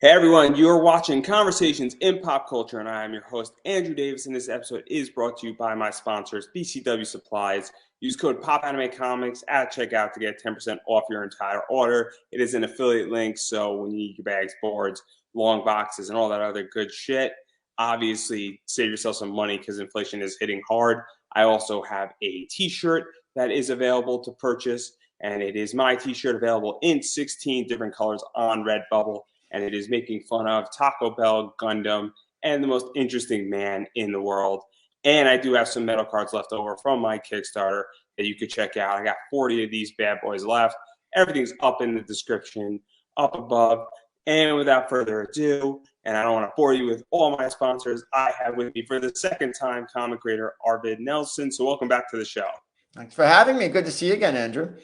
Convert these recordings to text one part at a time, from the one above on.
Hey everyone, you're watching Conversations in Pop Culture, and I am your host, Andrew Davis, and this episode is brought to you by my sponsors, BCW Supplies. Use code POPANIMECOMICS at checkout to get 10% off your entire order. It is an affiliate link, so when you need your bags, boards, long boxes, and all that other good shit, obviously save yourself some money because inflation is hitting hard. I also have a t-shirt that is available to purchase, and it is my t-shirt available in 16 different colors on Redbubble. And it is making fun of Taco Bell, Gundam, and the most interesting man in the world. And I do have some metal cards left over from my Kickstarter that you could check out. I got 40 of these bad boys left. Everything's up in the description, up above. And without further ado, and I don't want to bore you with all my sponsors, I have with me for the second time comic creator Arvid Nelson. So welcome back to the show. Thanks for having me. Good to see you again, Andrew.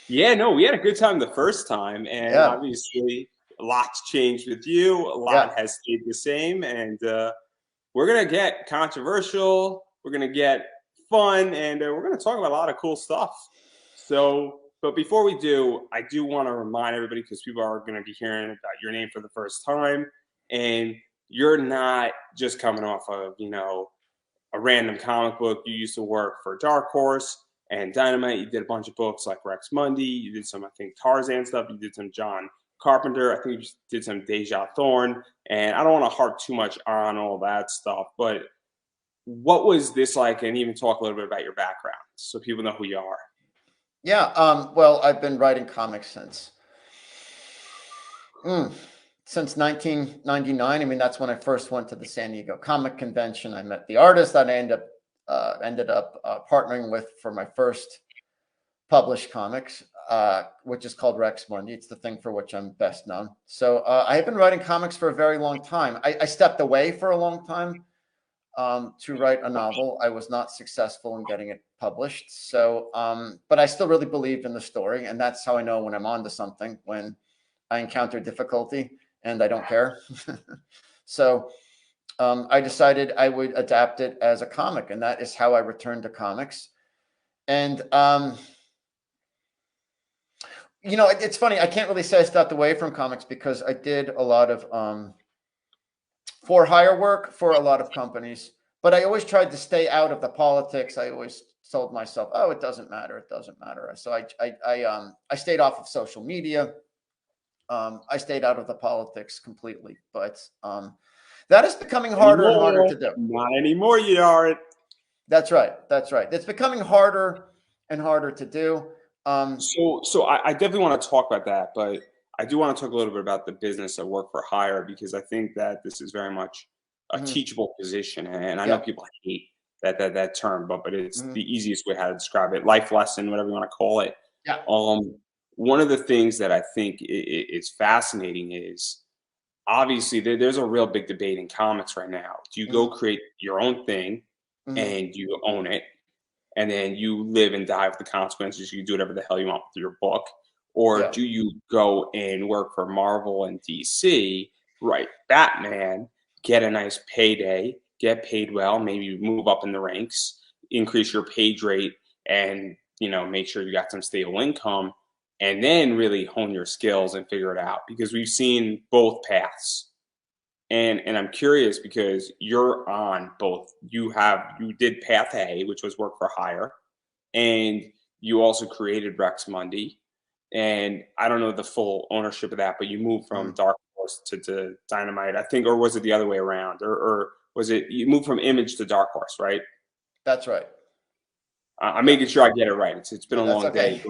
Yeah, no, we had a good time the first time. And obviously, a lot's changed with you. A lot has stayed the same, and we're gonna get controversial. We're gonna get fun, and we're gonna talk about a lot of cool stuff. So, but before we do, I do want to remind everybody, because people are gonna be hearing about your name for the first time, and you're not just coming off of a random comic book. You used to work for Dark Horse and Dynamite. You did a bunch of books like Rex Mundi. You did some, I think, Tarzan stuff. You did some John Carpenter. I think you did some Deja Thorne, and I don't want to harp too much on all that stuff, but what was this like? And even talk a little bit about your background so people know who you are. Yeah, well, I've been writing comics since 1999. I mean, that's when I first went to the San Diego Comic Convention. I met the artist that I ended up partnering with for my first published comics, which is called Rex Mundi. It's the thing for which I'm best known. So I have been writing comics for a very long time. I stepped away for a long time to write a novel. I was not successful in getting it published. So, but I still really believed in the story. And that's how I know when I'm onto something, when I encounter difficulty and I don't care. So I decided I would adapt it as a comic. And that is how I returned to comics. And it's funny. I can't really say I stepped away from comics because I did a lot of for hire work for a lot of companies, but I always tried to stay out of the politics. I always told myself, "Oh, it doesn't matter. It doesn't matter." So I stayed off of social media. I stayed out of the politics completely, but that is becoming harder and harder to do. Not anymore, you aren't. That's right. That's right. It's becoming harder and harder to do. So I definitely want to talk about that, but I do want to talk a little bit about the business of work for hire, because I think that this is very much a teachable position, and I know people hate that term, but it's the easiest way how to describe it. Life lesson, whatever you want to call it. Yeah. One of the things that I think is fascinating is obviously there's a real big debate in comics right now. Do you go create your own thing and you own it, and then you live and die with the consequences? You do whatever the hell you want with your book. Or do you go and work for Marvel and DC, write Batman, get a nice payday, get paid well, maybe move up in the ranks, increase your page rate, and make sure you got some stable income, and then really hone your skills and figure it out? Because we've seen both paths. And I'm curious, because you're on both. You did Path A, which was work for hire, and you also created Rex Mundi. And I don't know the full ownership of that, but you moved from Dark Horse to Dynamite, I think, or was it the other way around? Or was it you moved from Image to Dark Horse, right? That's right. I'm making sure I get it right. It's been a long day.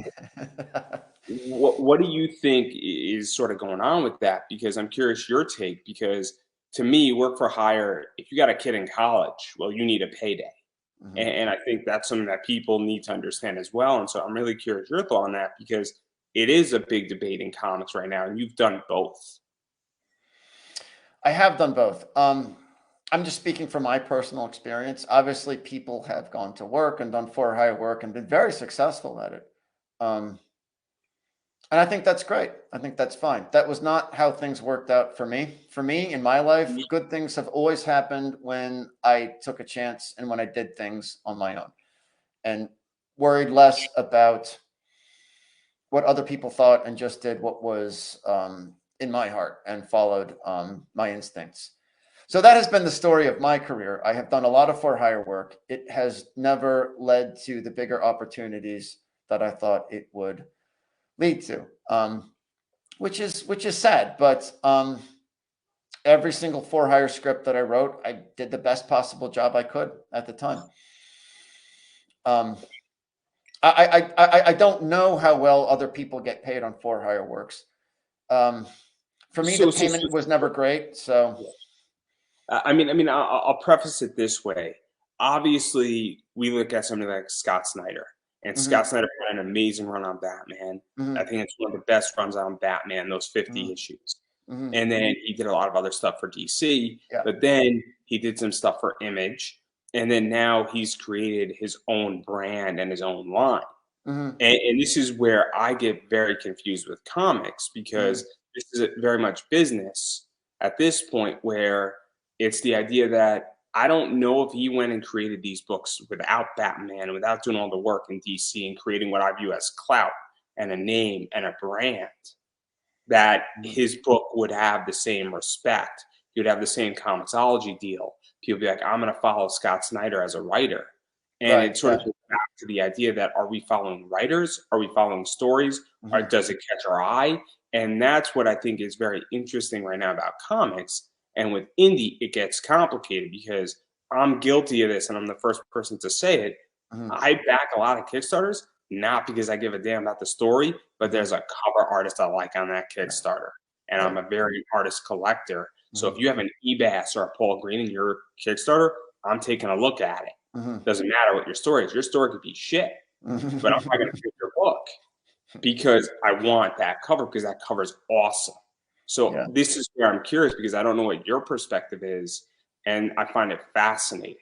What do you think is sort of going on with that? Because I'm curious your take, because to me, work for hire, if you got a kid in college, well, you need a payday. And I think that's something that people need to understand as well. And so I'm really curious your thought on that, because it is a big debate in comics right now, and you've done both. I have done both. I'm just speaking from my personal experience. Obviously, people have gone to work and done for hire work and been very successful at it. And I think that's great. I think that's fine. That was not how things worked out for me. For me, in my life, good things have always happened when I took a chance and when I did things on my own and worried less about what other people thought and just did what was in my heart and followed my instincts. So that has been the story of my career. I have done a lot of for hire work. It has never led to the bigger opportunities that I thought it would lead to, which is sad. But every single for hire script that I wrote, I did the best possible job I could at the time. I don't know how well other people get paid on for hire works. For me, the payment was never great. So, I mean, I'll preface it this way. Obviously, we look at something like Scott Snyder, and Scott Snyder had an amazing run on Batman. I think it's one of the best runs on Batman, those 50 issues. And then he did a lot of other stuff for DC, but then he did some stuff for Image, and then now he's created his own brand and his own line. And this is where I get very confused with comics, because this is very much business at this point, where it's the idea that I don't know if he went and created these books without Batman and without doing all the work in DC and creating what I view as clout and a name and a brand, that his book would have the same respect. He would have the same comicsology deal. People would be like, I'm going to follow Scott Snyder as a writer. And it sort of goes back to the idea that, are we following writers? Are we following stories? Or does it catch our eye? And that's what I think is very interesting right now about comics. And with indie, it gets complicated, because I'm guilty of this, and I'm the first person to say it. I back a lot of Kickstarters, not because I give a damn about the story, but there's a cover artist I like on that Kickstarter. And I'm a very artist collector. So if you have an Ebass or a Paul Green in your Kickstarter, I'm taking a look at it. Doesn't matter what your story is. Your story could be shit, but I'm not going to pick your book because I want that cover, because that cover is awesome. So this is where I'm curious, because I don't know what your perspective is, and I find it fascinating.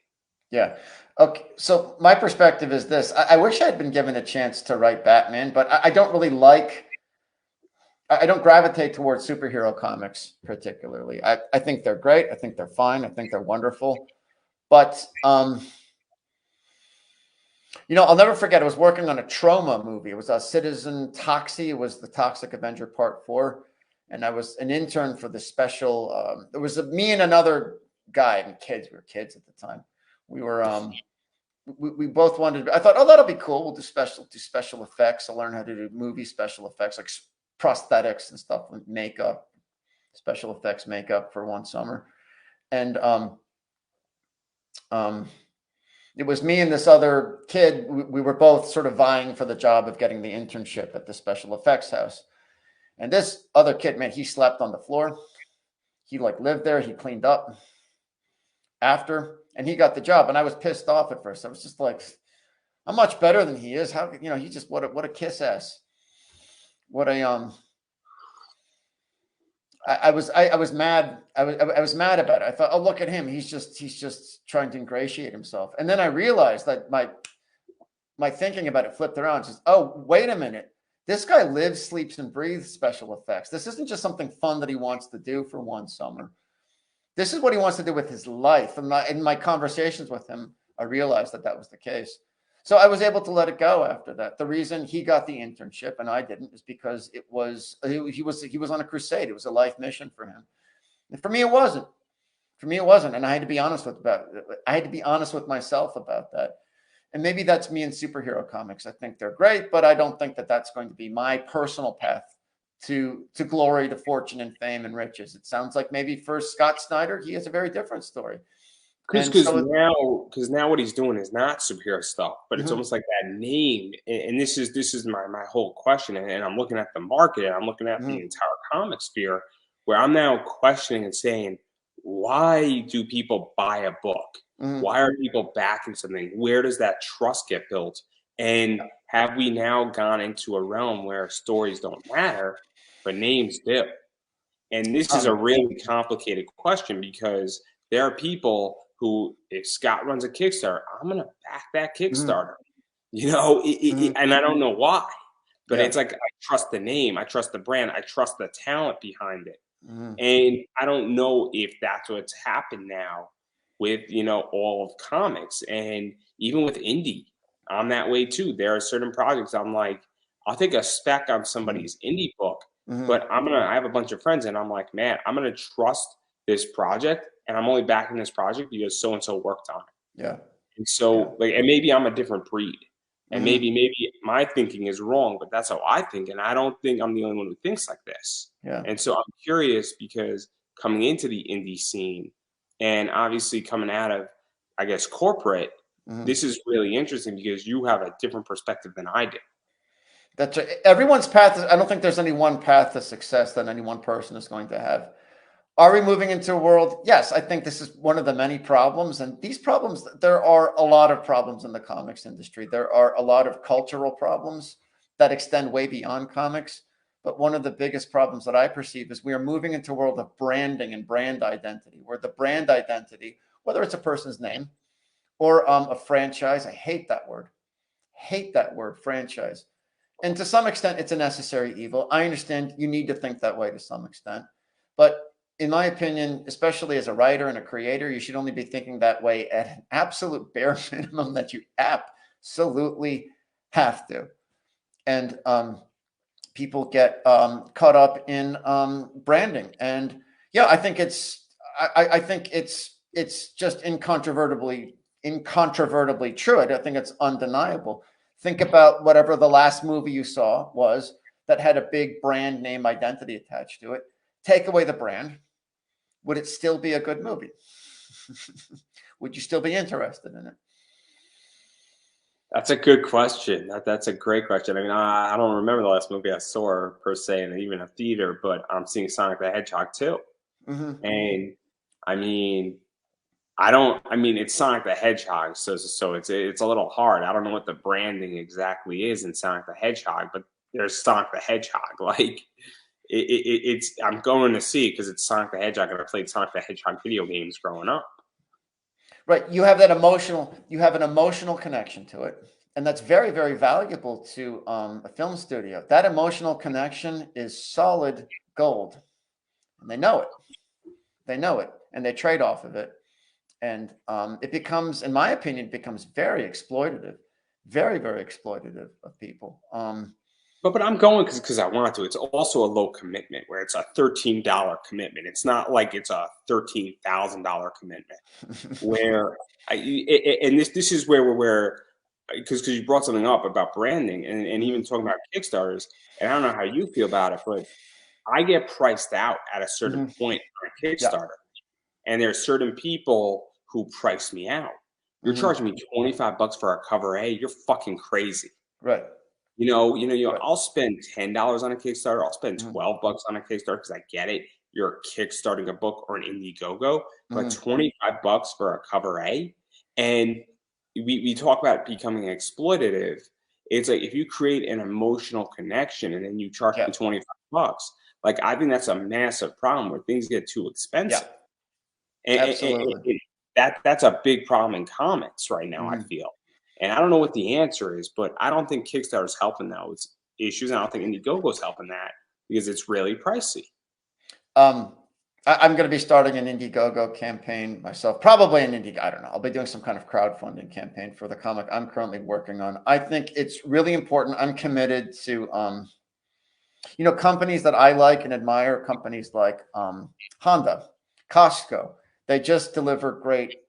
Yeah. Okay. So my perspective is this. I wish I had been given a chance to write Batman, but I don't really I don't gravitate towards superhero comics particularly. I think they're great. I think they're fine. I think they're wonderful. But, I'll never forget, I was working on a Trauma movie. It was a Citizen Toxie. It was the Toxic Avenger Part 4. And I was an intern for the special. There was me and another guy, and kids. We were kids at the time. We were, we both wanted, I thought, oh, that'll be cool. We'll do special effects. I'll learn how to do movie special effects, like prosthetics and stuff, like makeup, special effects makeup for one summer. And, it was me and this other kid. We were both sort of vying for the job of getting the internship at the special effects house. And this other kid, man, he slept on the floor. He lived there. He cleaned up after, and he got the job. And I was pissed off at first. I was just like, I'm much better than he is. How, he just, what a kiss ass. What a, I was mad. I was mad about it. I thought, oh, look at him. He's just trying to ingratiate himself. And then I realized that my thinking about it flipped around. Just, oh, wait a minute. This guy lives, sleeps, and breathes special effects. This isn't just something fun that he wants to do for one summer. This is what he wants to do with his life. And in my conversations with him, I realized that was the case. So I was able to let it go after that. The reason he got the internship and I didn't is because he was on a crusade. It was a life mission for him. And for me, it wasn't. And I had to be honest with myself about that. And maybe that's me in superhero comics. I think they're great, but I don't think that that's going to be my personal path to glory, to fortune and fame and riches. It sounds like maybe for Scott Snyder, he has a very different story. Because now what he's doing is not superhero stuff, but it's almost like that name. And this is my whole question. And I'm looking at the market, and I'm looking at the entire comic sphere, where I'm now questioning and saying, why do people buy a book? Why are people backing something? Where does that trust get built? And have we now gone into a realm where stories don't matter, but names do? And this is a really complicated question, because there are people who, if Scott runs a Kickstarter, I'm going to back that Kickstarter, and I don't know why, but it's like, I trust the name, I trust the brand, I trust the talent behind it. And I don't know if that's what's happened now with, all of comics, and even with indie. I'm that way too. There are certain projects I'm like, I'll take a spec on somebody's indie book, but I have a bunch of friends and I'm like, man, I'm going to trust this project and I'm only backing this project because so and so worked on it. Yeah. And Yeah. so, like, and maybe I'm a different breed, and Hmm. maybe my thinking is wrong, but that's how I think, and I don't think I'm the only one who thinks like this. Yeah. And so I'm curious because coming into the indie scene, and obviously coming out of, I guess, corporate, Hmm. this is really interesting because you have a different perspective than I do. That's right. Everyone's path. I don't think there's any one path to success that any one person is going to have. Are we moving into a world? Yes, I think this is one of the many problems. And these problems, there are a lot of problems in the comics industry. There are a lot of cultural problems that extend way beyond comics. But one of the biggest problems that I perceive is we are moving into a world of branding and brand identity, where the brand identity, whether it's a person's name or a franchise, I hate that word, franchise. And to some extent, it's a necessary evil. I understand you need to think that way to some extent. But in my opinion, especially as a writer and a creator, you should only be thinking that way at an absolute bare minimum that you absolutely have to. And people get caught up in branding. And yeah, I think I think it's just incontrovertibly true. I don't think it's undeniable. Think about whatever the last movie you saw was that had a big brand name identity attached to it. Take away the brand, would it still be a good movie? Would you still be interested in it? That's a good question. That's a great question. I mean, I don't remember the last movie I saw per se, and even a theater, but I'm seeing Sonic the Hedgehog too. Mm-hmm. And I mean, I don't. I mean, it's Sonic the Hedgehog, so it's a little hard. I don't know what the branding exactly is in Sonic the Hedgehog, but there's Sonic the Hedgehog. Like it's, I'm going to see it because it's Sonic the Hedgehog, and I played Sonic the Hedgehog video games growing up. Right. You have that emotional, you have an emotional connection to it. And that's very, very valuable to a film studio. That emotional connection is solid gold. And they know it. They know it. And they trade off of it. And it becomes, in my opinion, it becomes very exploitative, very, very exploitative of people. But I'm going because I want to. It's also a low commitment where it's a $13 commitment. It's not like it's a $13,000 commitment. Where and this is where because you brought something up about branding and even Mhm. talking about Kickstarters, and I don't know how you feel about it, but I get priced out at a certain Mhm. point on a Yeah. Kickstarter, and there are certain people who price me out. You're Mhm. charging me $25 for a cover A. You're fucking crazy. Right. Right. I'll spend $10 on a Kickstarter. I'll spend Mhm. $12 on a Kickstarter because I get it. You're kickstarting a book or an Indiegogo, but Mhm. $25 for a cover A, and we talk about becoming exploitative. It's like if you create an emotional connection and then you charge Yeah. me $25, like I think that's a massive problem where things get too Yeah. expensive, and Absolutely. that's a big problem in comics right now. I Mhm. feel, and I don't know what the answer is, but I don't think Kickstarter's helping those issues. And I don't think Indiegogo's helping that because it's really pricey. Um, I'm going to be starting an Indiegogo campaign myself, probably an Indie. I don't know. I'll be doing some kind of crowdfunding campaign for the comic I'm currently working on. I think it's really important. I'm committed to, companies that I like and admire, companies like Honda, Costco. They just deliver great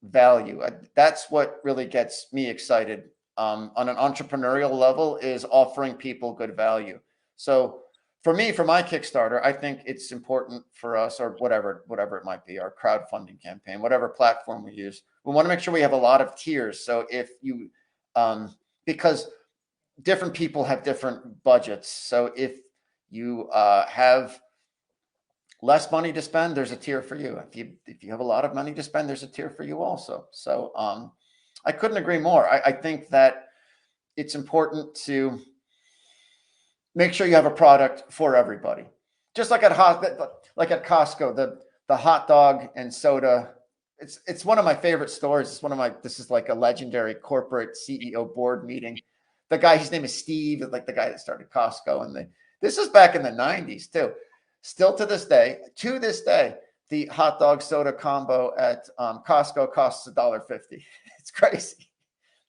value. That's what really gets me excited on an entrepreneurial level is offering people good value. So for me, for my Kickstarter, I think it's important for us or whatever it might be, our crowdfunding campaign, whatever platform we use. We want to make sure we have a lot of tiers. So if you, because different people have different budgets. So if you have less money to spend, there's a tier for you. If you have a lot of money to spend, there's a tier for you also. So I couldn't agree more. I think that it's important to make sure you have a product for everybody. Just like at Costco, the hot dog and soda. It's one of my favorite stores. It's one of my. This is like a legendary corporate CEO board meeting. The guy, his name is Steve, like the guy that started Costco, and this is back in the '90s too. Still to this day, the hot dog soda combo at Costco costs $1.50. It's crazy.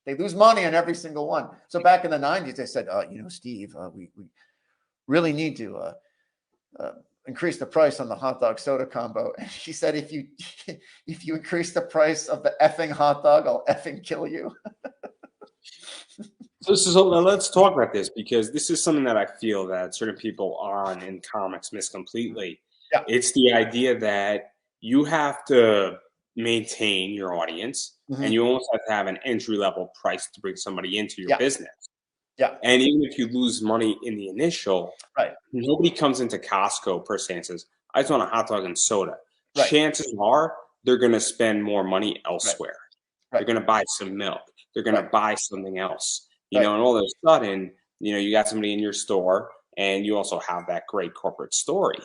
They lose money on every single one. So back in the '90s, they said, Steve, we really need to increase the price on the hot dog soda combo. And she said, if you increase the price of the effing hot dog, I'll effing kill you. So let's talk about this, because this is something that I feel that certain people on in comics miss completely. Yeah. It's the idea that you have to maintain your audience, and you almost have to have an entry level price to bring somebody into your business. Yeah. And even if you lose money in the initial, Right. nobody comes into Costco per se and says, I just want a hot dog and soda. Right. Chances are they're going to spend more money elsewhere. Right. They're going to buy some milk. They're going to buy something else. You Right. know, and all of a sudden, you know, you got somebody in your store, and you also have that great corporate story.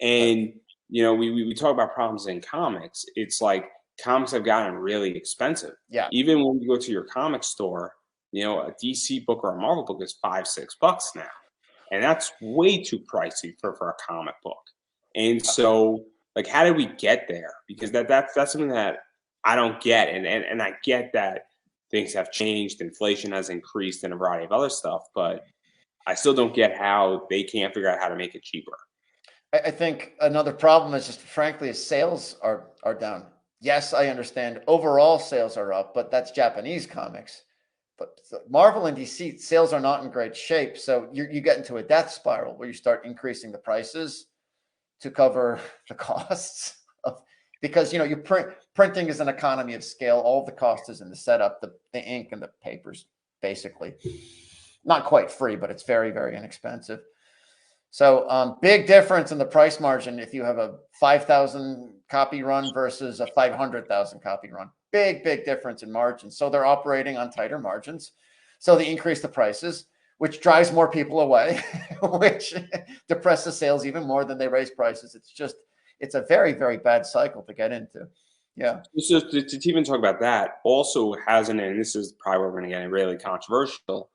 And, you know, we talk about problems in comics. It's like comics have gotten really expensive. Yeah. Even when you go to your comic store, you know, a DC book or a Marvel book is $5-6 now. And that's way too pricey for a comic book. And so, like, how did we get there? Because that's something that I don't get. And I get that things have changed, inflation has increased, and a variety of other stuff, but I still don't get how they can't figure out how to make it cheaper. I think another problem is just, frankly, sales are down. Yes, I understand overall sales are up, but that's Japanese comics. But Marvel and DC sales are not in great shape. So you get into a death spiral where you start increasing the prices to cover the costs of, because, you know, printing is an economy of scale. All the cost is in the setup, the ink and the papers, basically. Not quite free, but it's very, very inexpensive. So big difference in the price margin if you have a 5,000 copy run versus a 500,000 copy run. Big difference in margins. So they're operating on tighter margins. So they increase the prices, which drives more people away, which depresses sales even more than they raise prices. It's a very, very bad cycle to get into. Yeah. So to even talk about that, also hasn't, and this is probably where we're going to get really controversial,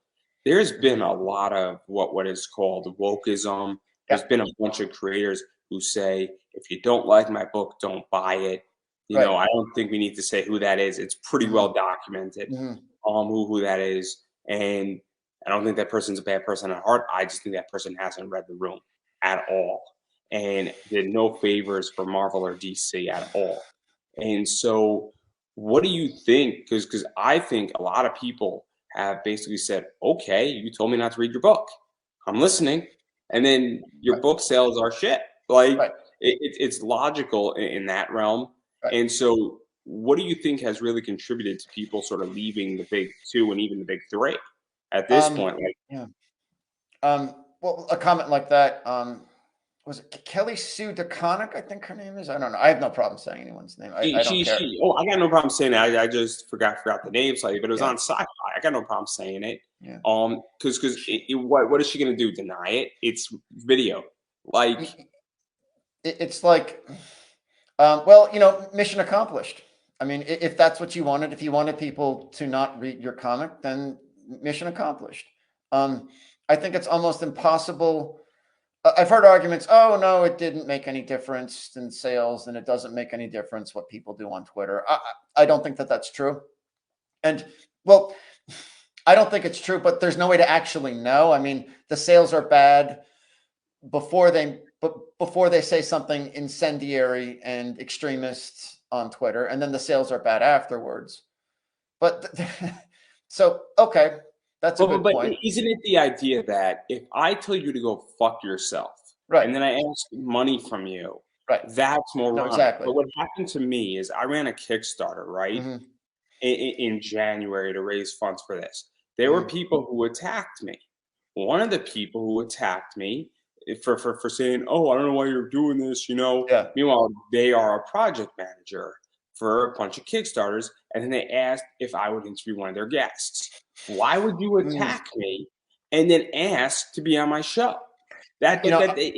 there's been a lot of what is called wokeism. There's been a bunch of creators who say, if you don't like my book, don't buy it. You know, I don't think we need to say who that is. It's pretty well documented who that is. And I don't think that person's a bad person at heart. I just think that person hasn't read the room at all and did no favors for Marvel or DC at all. And so what do you think? Because I think a lot of people have basically said, okay, you told me not to read your book. I'm listening. And then your book sales are shit. Like it's logical in that realm. And so what do you think has really contributed to people sort of leaving the big two and even the big three at this point? Like, well, a comment like that, was it Kelly Sue DeConnick? I think her name is. I don't know. I have no problem saying anyone's name. I don't care. I got no problem saying it. I just forgot the name slightly, but it was on Sci-Fi. I got no problem saying it. Yeah. Because what is she gonna do? Deny it? It's video. Like, it's like, well, you know, mission accomplished. I mean, if that's what you wanted, if you wanted people to not read your comic, then mission accomplished. I think it's almost impossible. I've heard arguments, oh, no, it didn't make any difference in sales, and it doesn't make any difference what people do on Twitter. I don't think that that's true. And, well, I don't think it's true, but there's no way to actually know. I mean, the sales are bad before they say something incendiary and extremist on Twitter, and then the sales are bad afterwards. But so, okay. That's a good point. Isn't it the idea that if I tell you to go fuck yourself, and then I ask money from you, that's moronic. No, exactly. But what happened to me is I ran a Kickstarter, in January to raise funds for this. There were people who attacked me. One of the people who attacked me for saying, "Oh, I don't know why you're doing this," you know. Meanwhile, they are a project manager for a bunch of Kickstarters, and then they asked if I would interview one of their guests. Why would you attack me and then ask to be on my show? Logically,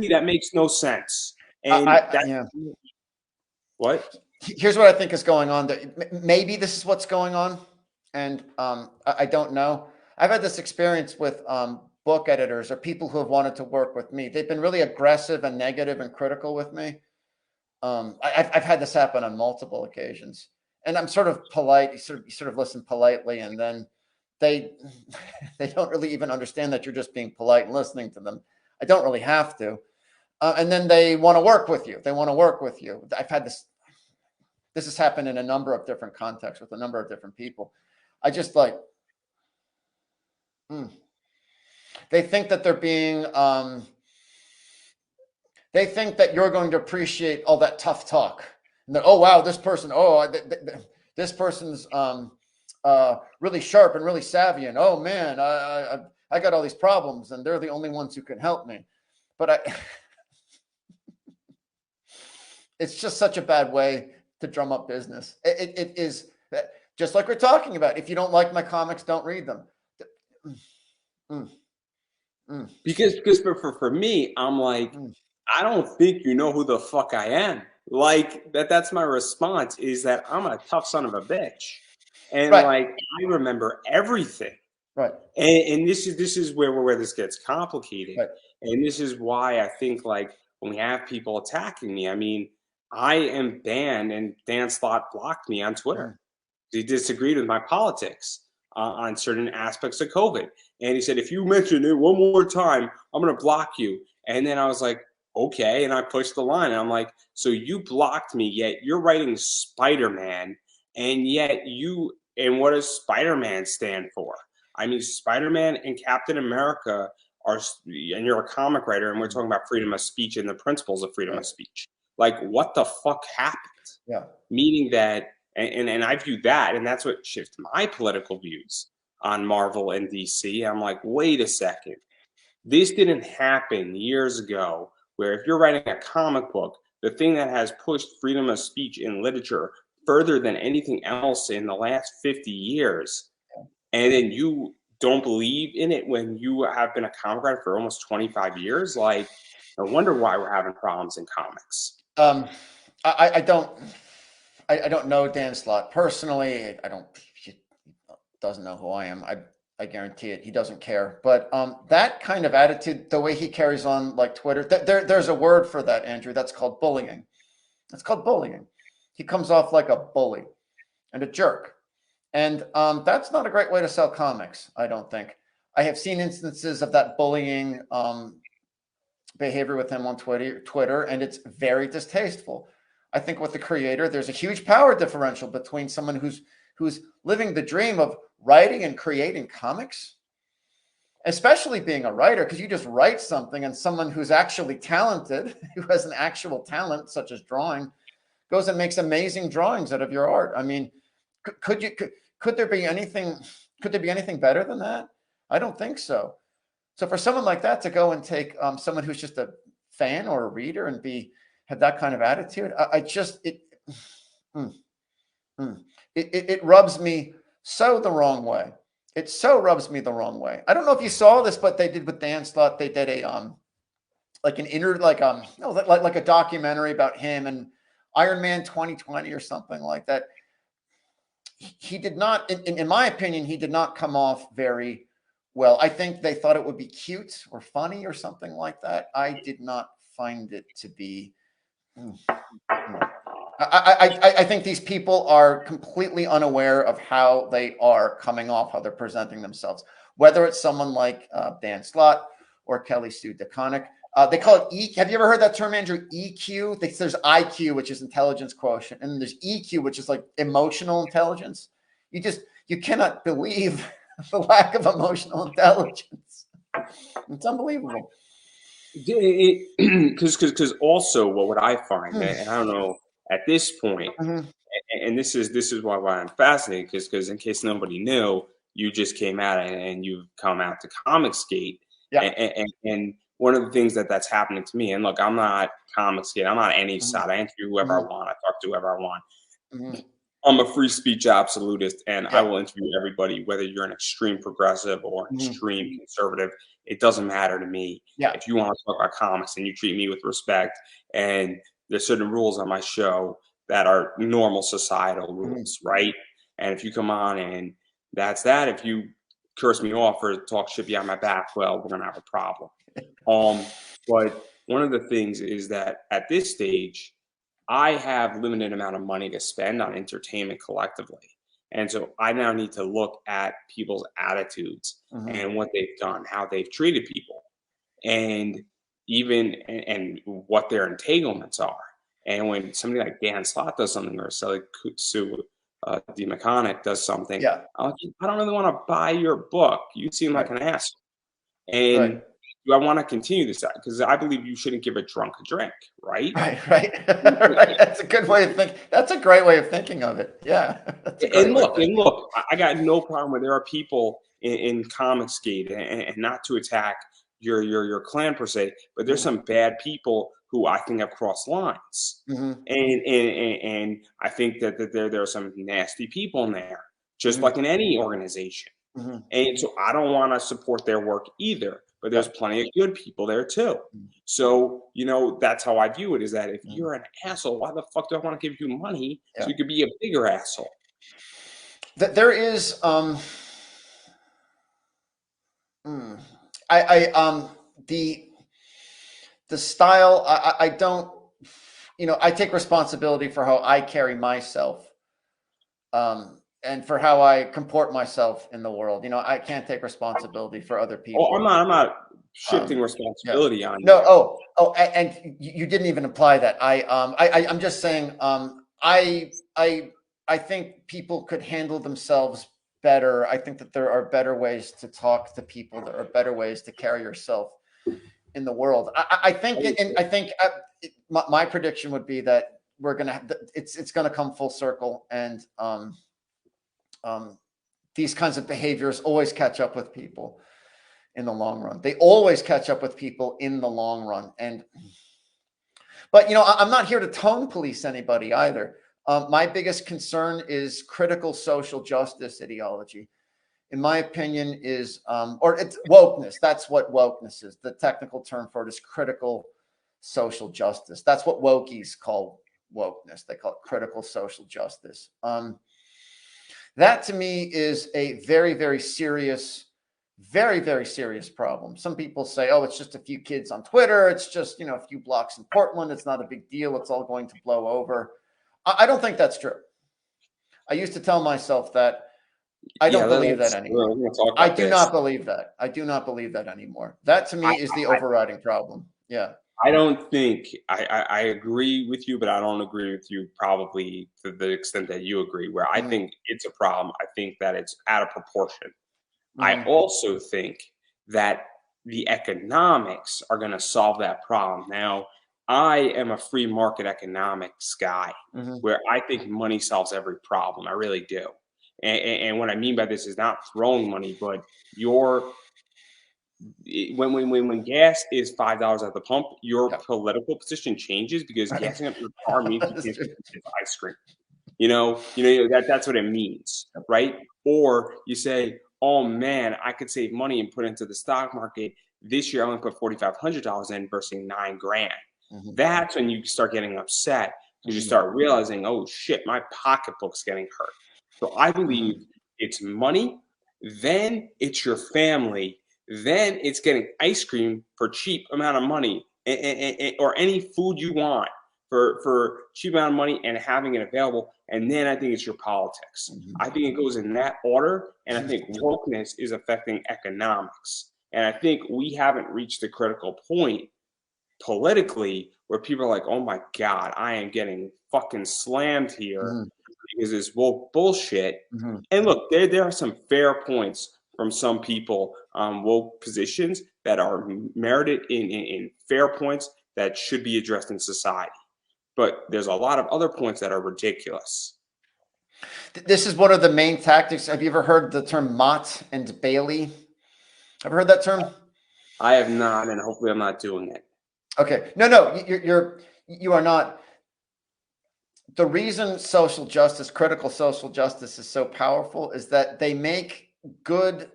that makes no sense. And what? Here's what I think is going on. Maybe this is what's going on, and I don't know. I've had this experience with book editors or people who have wanted to work with me. They've been really aggressive and negative and critical with me. I've had this happen on multiple occasions. And I'm sort of polite. You sort of listen politely, and then they don't really even understand that you're just being polite and listening to them. I don't really have to. And then they want to work with you. They want to work with you. I've had this. This has happened in a number of different contexts with a number of different people. I just like, they think that they're being, they think that you're going to appreciate all that tough talk. And that, oh, wow, this person, this person's really sharp and really savvy. And oh, man, I got all these problems and they're the only ones who can help me. But it's just such a bad way to drum up business. It is just like we're talking about. If you don't like my comics, don't read them. Because for me, I'm like, I don't think you know who the fuck I am. Like that's my response, is that I'm a tough son of a bitch. And Right. like I remember everything. Right. And this is where this gets complicated. Right. And this is why I think, like, when we have people attacking me, I mean, I am banned, and Dan Slott blocked me on Twitter. He disagreed with my politics on certain aspects of COVID. And he said, if you mention it one more time, I'm going to block you. And then I was like, okay. And I pushed the line. And I'm like, so you blocked me, yet you're writing Spider-Man. And yet and what does Spider-Man stand for? I mean, Spider-Man and Captain America and you're a comic writer, and we're talking about freedom of speech and the principles of freedom of speech. Like, what the fuck happened? Yeah. Meaning that, and I view that, and that's what shifted my political views on Marvel and DC. I'm like, wait a second. This didn't happen years ago, where if you're writing a comic book, the thing that has pushed freedom of speech in literature further than anything else in the last 50 years, and then you don't believe in it when you have been a comic writer for almost 25 years, like, no wonder why we're having problems in comics. I don't know Dan Slott personally. He doesn't know who I am. I guarantee it. He doesn't care. But that kind of attitude, the way he carries on, like Twitter, there's a word for that, Andrew. That's called bullying. That's called bullying. He comes off like a bully and a jerk. And that's not a great way to sell comics, I don't think. I have seen instances of that bullying behavior with him on Twitter, and it's very distasteful. I think with the creator, there's a huge power differential between someone who's living the dream of writing and creating comics, especially being a writer, because you just write something, and someone who's actually talented, who has an actual talent such as drawing, goes and makes amazing drawings out of your art. I mean, could there be anything better than that? I don't think so. So for someone like that to go and take someone who's just a fan or a reader and have that kind of attitude, it rubs me so the wrong way. It so rubs me the wrong way. I don't know if you saw this, but they did with Dan Slott. They did a like a documentary about him and Iron Man 2020 or something like that. He did not, in my opinion, he did not come off very well. I think they thought it would be cute or funny or something like that. I did not find it to be. I think these people are completely unaware of how they are coming off, how they're presenting themselves. Whether it's someone like Dan Slott or Kelly Sue DeConnick. They call it EQ. Have you ever heard that term, Andrew? EQ? There's IQ, which is intelligence quotient, and there's EQ, which is like emotional intelligence. You cannot believe the lack of emotional intelligence. It's unbelievable. Because also what I find, and I don't know at this point, and this is why I'm fascinated, because in case nobody knew, you just came out and you've come out to Comicsgate, and one of the things that's happening to me, and look, I'm not Comicsgate, I'm not any side. I interview whoever I want, I talk to whoever I want. I'm a free speech absolutist, and I will interview everybody, whether you're an extreme progressive or an extreme conservative. It doesn't matter to me. If you want to talk about comics and you treat me with respect, and there's certain rules on my show that are normal societal rules, right? And if you come on and that's that, if you curse me off or talk shit behind my back, well, we're gonna have a problem. But one of the things is that at this stage, I have limited amount of money to spend on entertainment collectively. And so I now need to look at people's attitudes and what they've done, how they've treated people. And even and what their entanglements are. And when somebody like Dan Slott does something, or Sally Sue DeMcConnick does something, Yeah. I'm like, I don't really want to buy your book. You seem like Right. an asshole. Right. And do I want to continue this? Because I believe you shouldn't give a drunk a drink, right? Right. Right. Right. That's a good way of thinking. That's a great way of thinking of it. Yeah. That's a great way of And thinking. look, I got no problem where there are people in Comicsgate, and not to attack your clan per se, but there's some bad people who I think have crossed lines, Mm-hmm. and I think that there are some nasty people in there, just Mm-hmm. like in any organization. Mm-hmm. And so I don't want to support their work either, but there's Yeah. plenty of good people there too. So, that's how I view it, is that if Mm-hmm. you're an asshole, why the fuck do I want to give you money so Yeah. you could be a bigger asshole? There is mm, I the style I don't, I take responsibility for how I carry myself, and for how I comport myself in the world. I can't take responsibility for other Oh, I'm people. not I'm not shifting Yeah. responsibility on No. you. And you didn't even apply that. I'm just saying. I think people could handle themselves better. I think that there are better ways to talk to people. There are better ways to carry yourself in the world. I think, and I think my prediction would be that we're gonna have, it's gonna come full circle, and these kinds of behaviors always catch up with people in the long run. They always catch up with people in the long run. But I'm not here to tone police anybody either. My biggest concern is critical social justice ideology. In my opinion, or it's wokeness. That's what wokeness is. The technical term for it is critical social justice. That's what wokies call wokeness. They call it critical social justice. That to me is a very, very serious, very, very serious problem. Some people say, oh, it's just a few kids on Twitter. It's just, a few blocks in Portland. It's not a big deal. It's all going to blow over. I don't think that's true. I used to tell myself that. I Yeah, don't believe that we're anymore. gonna talk I about do this. not believe that. I do not believe that anymore. That to I, me is the overriding problem. Yeah. I don't think I agree with you, but I don't agree with you probably to the extent that you agree, where I Mm-hmm. think it's a problem. I think that it's out of proportion. I Mm-hmm. also think that the economics are going to solve that problem. Now, I am a free market economics guy, Mm-hmm. where I think money solves every problem. I really do. And what I mean by this is not throwing money, but your when gas is $5 at the pump, your Yeah. political position changes, because Right. gassing up your car means you That's can't true. get ice cream. That's what it means, Yep. right? Or you say, oh man, I could save money and put it into the stock market. This year I only put $4,500 in versus 9 grand. Mm-hmm. That's when you start getting upset, because you Mm-hmm. start realizing, oh shit, my pocketbook's getting hurt. So I believe Mm-hmm. it's money, then it's your family, then it's getting ice cream for cheap amount of money, or any food you want for cheap amount of money and having it available. And then I think it's your politics. Mm-hmm. I think it goes in that order. And I think wokeness is affecting economics. And I think we haven't reached the critical point politically where people are like, oh my God, I am getting fucking slammed here Mm-hmm. because it's woke bullshit. Mm-hmm. And look, there are some fair points from some people on woke positions that are merited in fair points that should be addressed in society. But there's a lot of other points that are ridiculous. This is one of the main tactics. Have you ever heard the term Mott and Bailey? Ever heard that term? I have not, and hopefully I'm not doing it. Okay. No. You are not. The reason social justice, critical social justice, is so powerful is that they make good.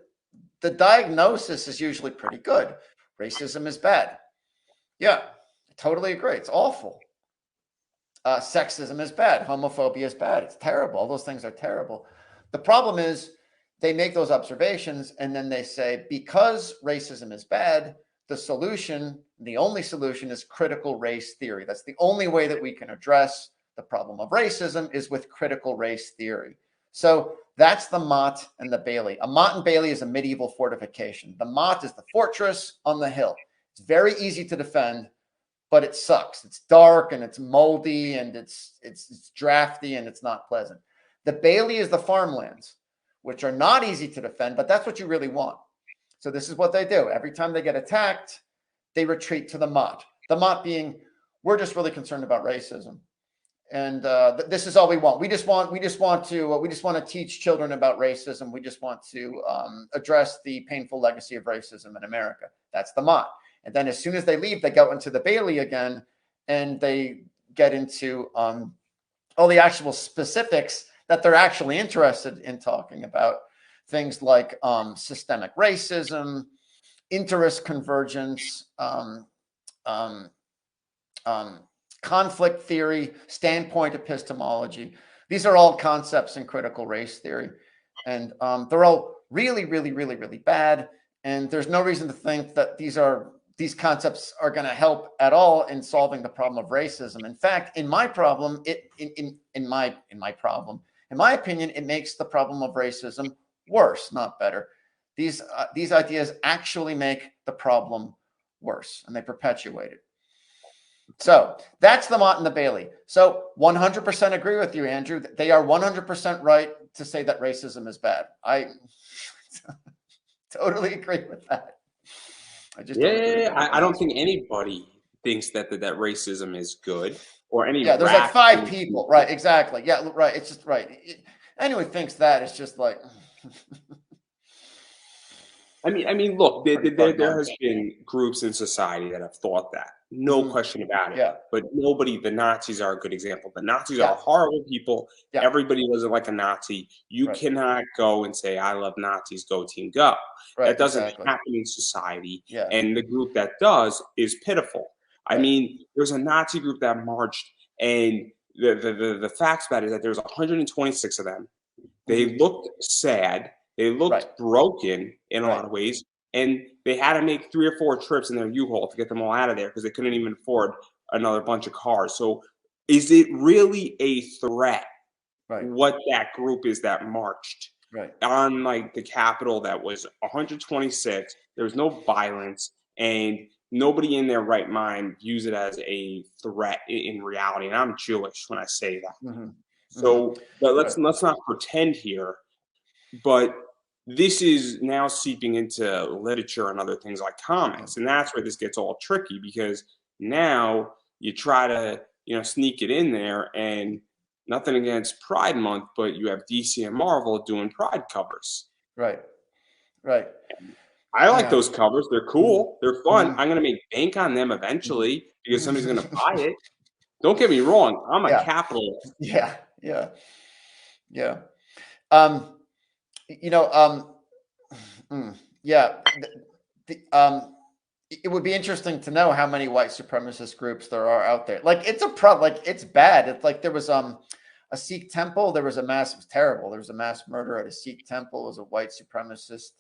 The diagnosis is usually pretty good. Racism is bad. Yeah, I totally agree. It's awful. Sexism is bad. Homophobia is bad. It's terrible. All those things are terrible. The problem is they make those observations and then they say, because racism is bad, the only solution is critical race theory. That's the only way that we can address the problem of racism, is with critical race theory. So that's the Mott and the Bailey. A Mott and Bailey is a medieval fortification. The Mott is the fortress on the hill. It's very easy to defend, but it sucks. It's dark and it's moldy and it's drafty and it's not pleasant. The Bailey is the farmlands, which are not easy to defend, but that's what you really want. So this is what they do. Every time they get attacked, they retreat to the Mott. The Mott being, we're just really concerned about racism, and this is all we want. We just want to teach children about racism. We just want to address the painful legacy of racism in America. That's the Mott. And then as soon as they leave, they go into the Bailey again, and they get into all the actual specifics that they're actually interested in talking about. Things like systemic racism, interest convergence, conflict theory, standpoint epistemology. These are all concepts in critical race theory. And they're all really, really, really, really bad. And there's no reason to think that these concepts are going to help at all in solving the problem of racism. In fact, in my opinion, it makes the problem of racism worse, not better. These ideas actually make the problem worse, and they perpetuate it. So that's the Mott and the Bailey. So 100% agree with you, Andrew. They are 100% right to say that racism is bad. I totally agree with that. I don't think anybody thinks that racism is good, or any. Yeah, there's like 5 people, right? Exactly. Yeah, right. It's just right. Anyone thinks that it's just like. I mean, look, there has been groups in society that have thought that, no question about it. Yeah. But the Nazis are a good example. The Nazis are horrible people. Yeah. Everybody wasn't like a Nazi. You cannot go and say, I love Nazis, go team go. Right, that doesn't happen in society. Yeah. And the group that does is pitiful. Right. I mean, there's a Nazi group that marched, and the facts about it is that there's 126 of them. They looked sad. They looked broken in a lot of ways, and they had to make 3 or 4 trips in their U-Haul to get them all out of there because they couldn't even afford another bunch of cars. So is it really a threat what that group is that marched on like the Capitol that was 126? There was no violence, and nobody in their right mind views it as a threat in reality. And I'm Jewish when I say that. So but let's not pretend here. But this is now seeping into literature and other things like comics. And that's where this gets all tricky, because now you try to, sneak it in there, and nothing against Pride Month, but you have DC and Marvel doing Pride covers. Right. I like those covers. They're cool. They're fun. I'm going to make bank on them eventually because somebody's going to buy it. Don't get me wrong. I'm a capitalist. Yeah. It would be interesting to know how many white supremacist groups there are out there. Like, it's a problem. Like, it's bad. It's like there was a Sikh temple. It was terrible. There was a mass murder at a Sikh temple. It was a white supremacist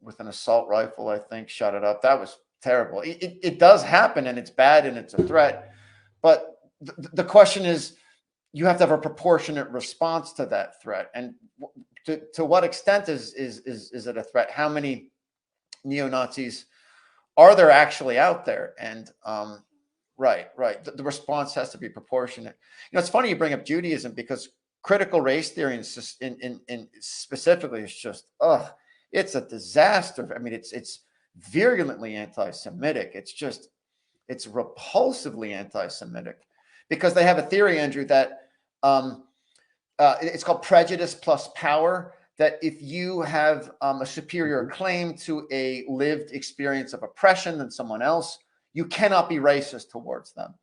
with an assault rifle, I think, shot it up. That was terrible. It does happen, and it's bad, and it's a threat. But the question is, you have to have a proportionate response to that threat. And to what extent is it a threat? How many neo-Nazis are there actually out there? And the response has to be proportionate. It's funny you bring up Judaism, because critical race theory in specifically is just it's a disaster. I mean, it's virulently anti-Semitic. It's repulsively anti-Semitic, because they have a theory, Andrew, that it's called prejudice plus power, that if you have a superior claim to a lived experience of oppression than someone else, you cannot be racist towards them.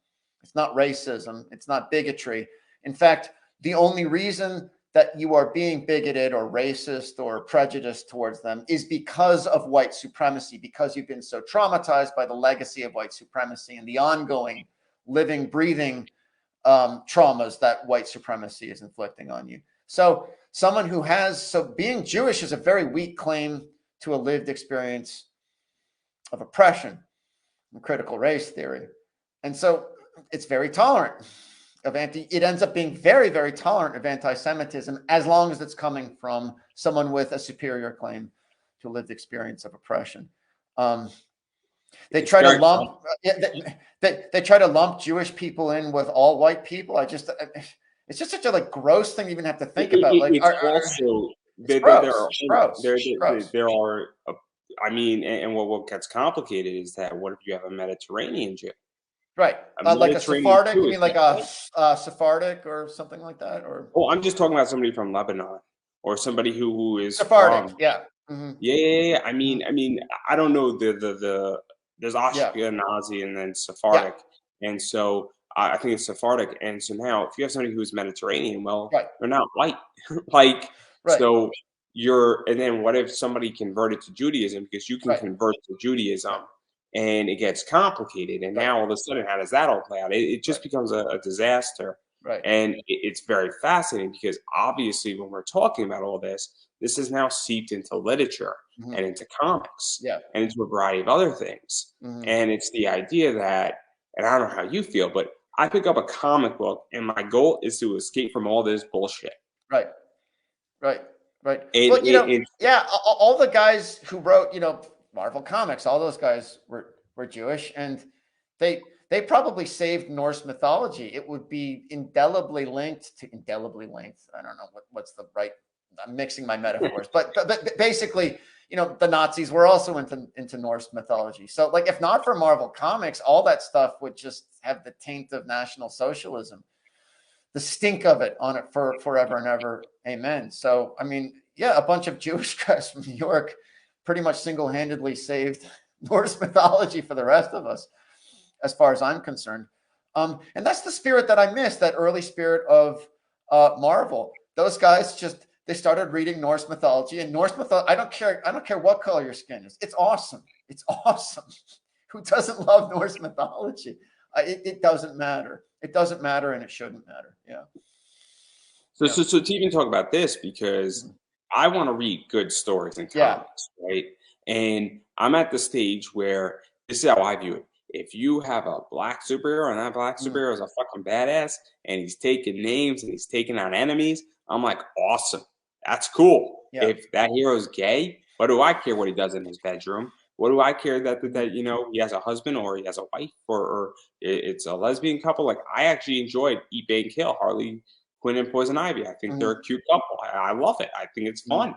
It's not racism. It's not bigotry. In fact, the only reason that you are being bigoted or racist or prejudiced towards them is because of white supremacy, because you've been so traumatized by the legacy of white supremacy and the ongoing living, breathing traumas that white supremacy is inflicting on you. So being Jewish is a very weak claim to a lived experience of oppression and critical race theory. And so it's very tolerant of it ends up being very, very tolerant of anti-Semitism, as long as it's coming from someone with a superior claim to a lived experience of oppression. They It's try to very lump they try to lump Jewish people in with all white people. It's just such a like gross thing to even have to think about. Like, it's also it's there gross, are gross, gross. there are I mean, and what gets complicated is that what if you have a Mediterranean Jew? Right. A Like a Mediterranean Sephardic, you Jew is mean like a, different. Sephardic or something like that? Or Oh, I'm just talking about somebody from Lebanon or somebody who is Sephardic. from Yeah. Hmm. yeah, yeah, yeah. Hmm. I mean, I don't know there's Yeah. Ashkenazi and then Yeah. Sephardic, and so I think it's Sephardic. And so now, if you have somebody who's Mediterranean, well, Right. they're not white, like Right. so and then what if somebody converted to Judaism because you can Right. convert to Right. Judaism, and it gets complicated, and Right. now all of a sudden, how does that all play out? It Right. just becomes a disaster, Right. and it's very fascinating because obviously, when we're talking about all this is now seeped into literature Hmm. and into comics Yeah. and into a variety of other things. Hmm. And it's the idea that, and I don't know how you feel, but I pick up a comic book and my goal is to escape from all this bullshit. Right. Right. Right. And Well, it yeah, all the guys who wrote, Marvel Comics, all those guys were Jewish, and they probably saved Norse mythology. It would be indelibly linked. I don't know what's the right. I'm mixing my metaphors, but basically, the Nazis were also into Norse mythology. So, like, if not for Marvel Comics, all that stuff would just have the taint of National Socialism, the stink of it on it for forever and ever. Amen. So, I mean, yeah, a bunch of Jewish guys from New York pretty much single-handedly saved Norse mythology for the rest of us, as far as I'm concerned. And that's the spirit that I miss, that early spirit of Marvel. Those guys they started reading Norse mythology, and Norse mythology. I don't care what color your skin is. It's awesome. It's awesome. Who doesn't love Norse mythology? It doesn't matter. It doesn't matter, and it shouldn't matter. Yeah. Yeah. so to even talk about this, because Mhm. I want to read good stories and Yeah. comics, right? And I'm at the stage where this is how I view it. If you have a black superhero and that black Mhm. superhero is a fucking badass and he's taking names and he's taking out enemies, I'm like, awesome. That's cool. Yeah. If that hero's gay, what do I care what he does in his bedroom? What do I care Mhm. that he has a husband or he has a wife or it's a lesbian couple? Like I actually enjoyed Eat, Bake, and Kill, Harley Quinn and Poison Ivy. I think they're Mhm. a cute couple. I love it. I think it's Mhm. fun.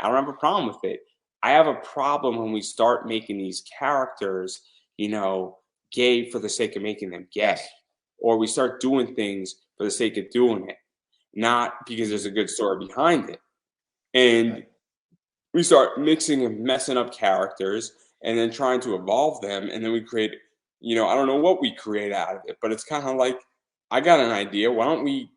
I don't have a problem with it. I have a problem when we start making these characters, gay for the sake of making them gay, Yes. or we start doing things for the sake of doing it, not because there's Mhm. a good story behind it. And Right. we start mixing and messing up characters and then trying to evolve them. And then we create, I don't know what we create out of it, but it's kind of like, I got an idea. Why don't we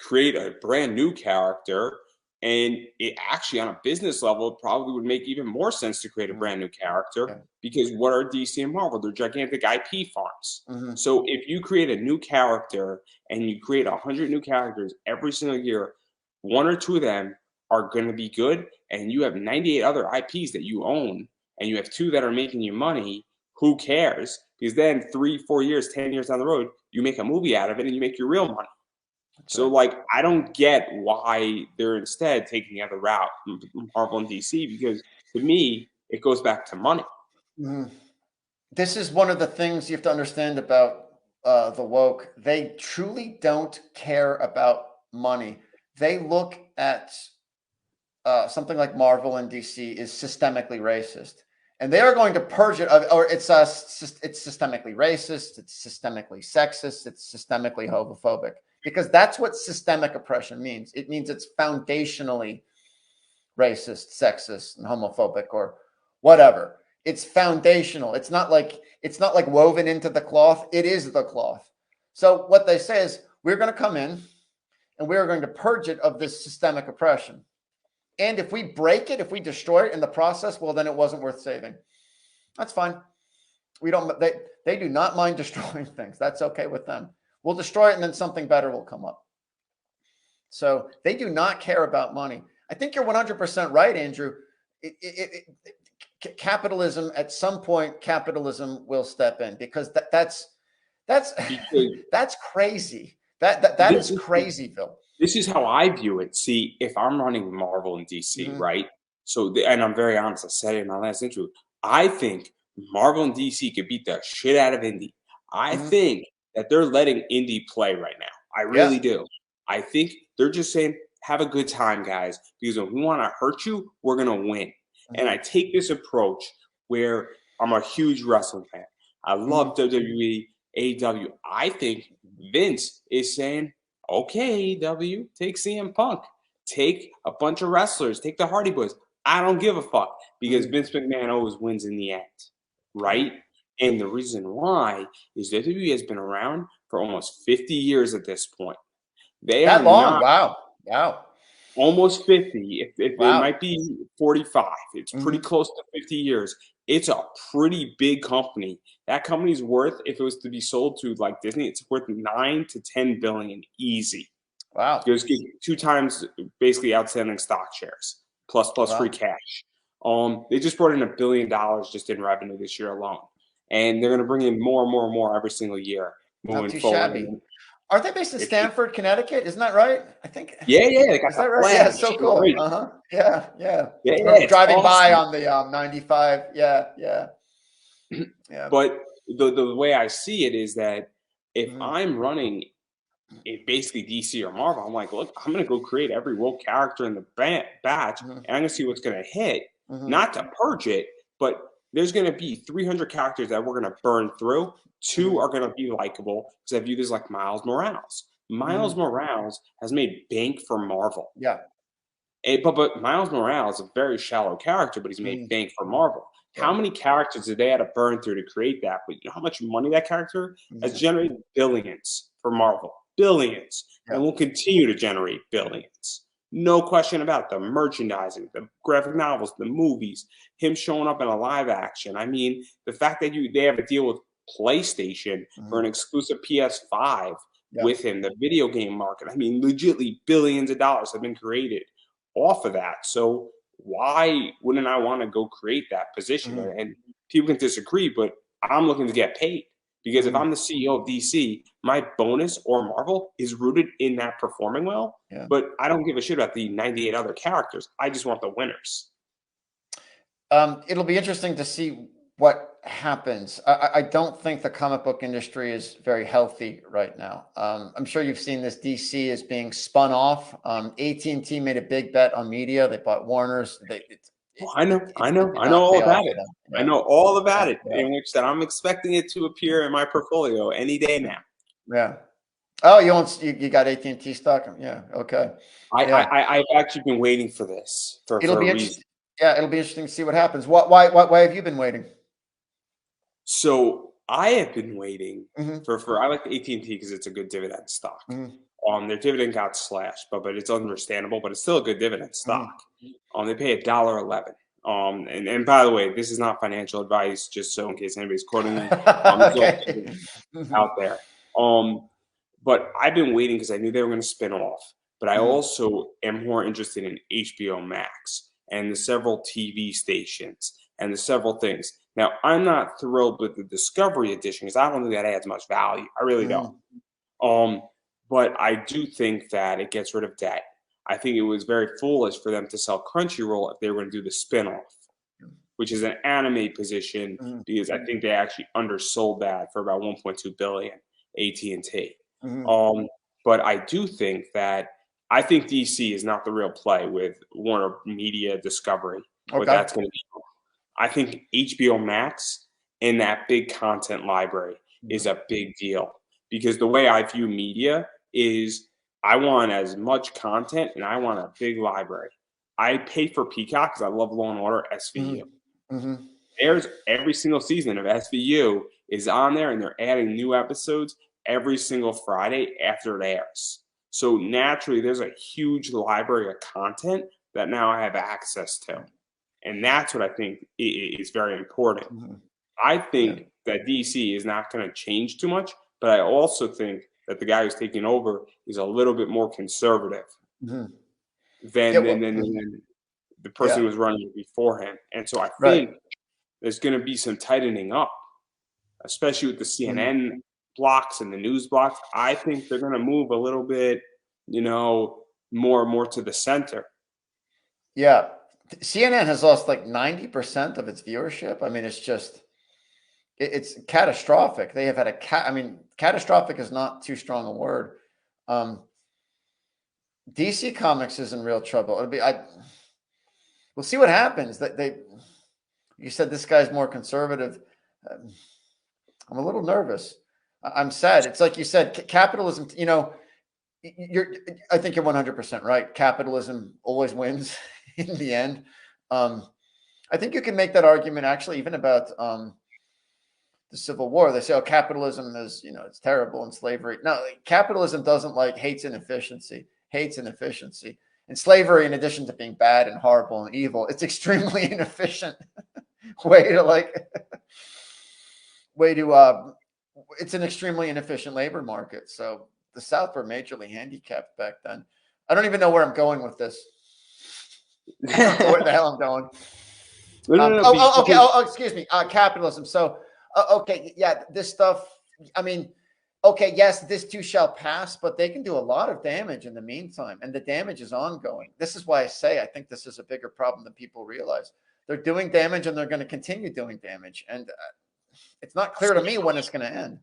create a brand new character? And it actually, on a business level, it probably would make even more sense to create a Mhm. brand new character Yeah. because what are DC and Marvel? They're gigantic IP farms. Mhm. So if you create a new character and you create 100 new characters every single year, one or two of them are going to be good, and you have 98 other IPs that you own, and you have two that are making you money, who cares? Because then 3, 4 years, 10 years down the road, you make a movie out of it and you make your real money. That's So, right. like, I don't get why they're instead taking the other route, Marvel and DC, because to me, it goes back to money. Mhm. This is one of the things you have to understand about the woke. They truly don't care about money. They look at something like Marvel and DC is systemically racist, and they are going to purge it. Or it's systemically racist, it's systemically sexist, it's systemically homophobic, because that's what systemic oppression means. It means it's foundationally racist, sexist, and homophobic, or whatever. It's foundational. It's not like woven into the cloth. It is the cloth. So what they say is, we're going to come in and we are going to purge it of this systemic oppression. And if we break it, if we destroy it in the process, well, then it wasn't worth saving. That's fine. We don't. They do not mind destroying things. That's okay with them. We'll destroy it, and then something better will come up. So they do not care about money. I think you're 100% right, Andrew. Capitalism, at some point, capitalism will step in, because that's Because that's crazy. That is this, crazy, Phil. this is how I view it. See, if I'm running Marvel and DC, Mm-hmm. right? So, and I'm very honest, I said it in my last interview. I think Marvel and DC could beat the shit out of indie. I Hmm. think that they're letting indie play right now. I Yeah. really do. I think they're just saying, have a good time, guys, because if we want to hurt you, we're going to win. And Hmm. I take this approach where I'm a huge wrestling fan. I Hmm. love WWE, AEW. I think Vince is saying, okay, AEW, take CM Punk, take a bunch of wrestlers, take the Hardy Boys. I don't give a fuck because Hmm. Vince McMahon always wins in the end, Yeah. right? And the reason why is WWE has been around for almost 50 years at this point. They are That long? not Wow. Wow. almost 50. If it Wow. might be 45, it's pretty Hmm. close to 50 years. It's a pretty big company. That company's worth, if it was to be sold to like Disney, it's worth 9 to 10 billion easy. Wow. Just get 2 times basically outstanding stock shares plus free Wow. cash. They just brought in $1 billion just in revenue this year alone, and they're going to bring in more and more and more every single year Not moving too forward. shabby. And Aren't they based in it, Stanford, Connecticut? Isn't that right? I think. yeah, they got Is the that right? Yeah. flag, So shit cool. great. Uh-huh. Yeah. Yeah. Yeah, Remember it's driving by awesome. on the 95. Yeah. Yeah. Yeah. But the way I see it is that if Hmm. I'm running it basically DC or Marvel, I'm like, look, I'm gonna go create every woke character in the batch, Hmm. and I'm gonna see what's gonna hit. Hmm. Not to purge it, but there's gonna be 300 characters that we're gonna burn through. Two Hmm. are gonna be likable because I view this like Miles Morales. Miles Hmm. Morales has made bank for Marvel. Yeah. But Miles Morales is a very shallow character, but he's made Hmm. bank for Marvel. Yeah. How many characters did they have to burn through to create that? But you know how much money that character has Hmm. generated? Billions for Marvel. Billions. Yeah. And will continue to generate billions. No question about it. The merchandising, the graphic novels, the movies, him showing up in a live action. I mean, the fact that they have a deal with PlayStation for Hmm. an exclusive PS5 Yeah. with him, the video game market. I mean, legitimately billions of dollars have been created off of that. So why wouldn't I want to go create that position? Hmm. And people can disagree, but I'm looking to get paid because if Hmm. I'm the CEO of DC, my bonus or Marvel is rooted in that performing well. Yeah. But I don't give a shit about the 98 other characters. I just want the winners. It'll be interesting to see what happens. I don't think the comic book industry is very healthy right now. I'm sure you've seen this. DC is being spun off. AT&T made a big bet on media. They bought Warner's. Oh, I know, It did I know not all pay off about for it. them. I Yeah, know all yeah, about it. yeah, In which that I'm expecting it to appear in my portfolio any day now. yeah. Oh, you got AT&T stock? Yeah. Okay. Yeah. I've actually been waiting for this It'll for a be reason. interesting. Yeah, it'll be interesting to see what happens. Why have you been waiting? So I have been waiting Hmm. for I like the AT&T because it's a good dividend stock. Hmm. Their dividend got slashed, but it's understandable, but it's still a good dividend stock. Hmm. They pay $1.11. And by the way, this is not financial advice, just so in case anybody's quoting me. It's all Okay. out there. Um, but I've been waiting because I knew they were going to spin off. But I Hmm. also am more interested in HBO Max and the several TV stations and the several things. Now, I'm not thrilled with the Discovery edition because I don't think that adds much value. I really don't. Hmm. Um, but I do think that it gets rid of debt. I think it was very foolish for them to sell Crunchyroll if they were going to do the spinoff, which is an anime position, Hmm. because I think they actually undersold that for about 1.2 billion AT&T. Hmm. Um, but I do think that I think DC is not the real play with Warner Media Discovery. What Okay. that's going to be. I think HBO Max and that big content library is Mhm. a big deal because the way I view media is I want as much content and I want a big library. I pay for Peacock because I love Law and Order SVU. Mhm. Mhm. There's every single season of SVU is on there, and they're adding new episodes every single Friday after it airs. So naturally, there's a huge library of content that now I have access to, and that's what I think is very important. Mhm. I Yeah. think that DC is not going to change too much, but I also think that the guy who's taking over is a little bit more conservative Mhm. Yeah. than Well, mhm. the person Yeah. who was running before him. And so I Right. think there's going to be some tightening up, especially with the Mhm. CNN blocks and the news blocks. I think they're going to move a little bit, more and more to the center. Yeah. CNN has lost like 90% of its viewership. I mean, it's just it's catastrophic. They have had I mean, catastrophic is not too strong a word. DC Comics is in real trouble. We'll see what happens. You said this guy's more conservative. I'm a little nervous. I'm sad. It's like you said, capitalism. You know, I think you're 100% right. Capitalism always wins in the end. I think you can make that argument actually even about the Civil War. They say, oh, capitalism is, you know, it's terrible, and slavery. No, capitalism doesn't hates inefficiency, And slavery, in addition to being bad and horrible and evil, it's extremely inefficient it's an extremely inefficient labor market. So the South were majorly handicapped back then. I don't even know where I'm going with this. I don't know where the hell I'm going. Excuse me. Capitalism. So, okay, yeah, this stuff. I mean, okay, yes, this too shall pass, but they can do a lot of damage in the meantime, and the damage is ongoing. This is why I say I think this is a bigger problem than people realize. They're doing damage, and they're going to continue doing damage, and it's not clear to me when it's going to end.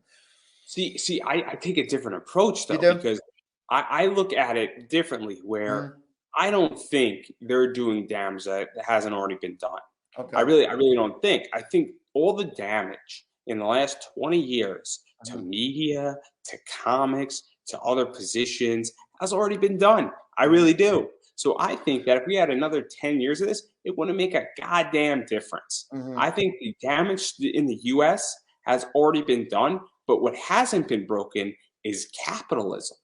See, I take a different approach though, because I look at it differently. Where I don't think they're doing damage that hasn't already been done. Okay. I really don't think. I think all the damage in the last 20 years to media, to comics, to other positions has already been done. I really do. So I think that if we had another 10 years of this, it wouldn't make a goddamn difference. I think the damage in the US has already been done, but what hasn't been broken is capitalism.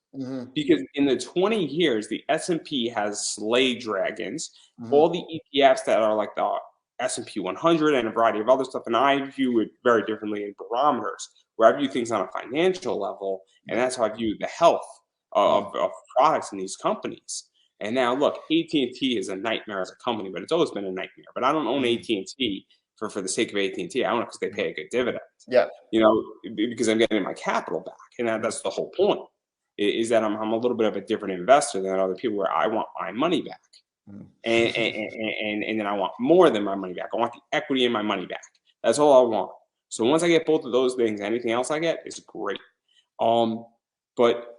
Because in the 20 years, the S&P has slayed dragons. All the ETFs that are like the S&P 100 and a variety of other stuff, and I view it very differently in barometers, where I view things on a financial level, and that's how I view the health of products in these companies. And now, look, AT&T is a nightmare as a company, but it's always been a nightmare. But I don't own AT&T for the sake of AT&T. I own it because they pay a good dividend. Yeah, you know, because I'm getting my capital back, and that's the whole point. Is that I'm a little bit of a different investor than other people, where I want my money back. And then I want more than my money back. I want the equity in my money back. That's all I want. So once I get both of those things, anything else I get is great. But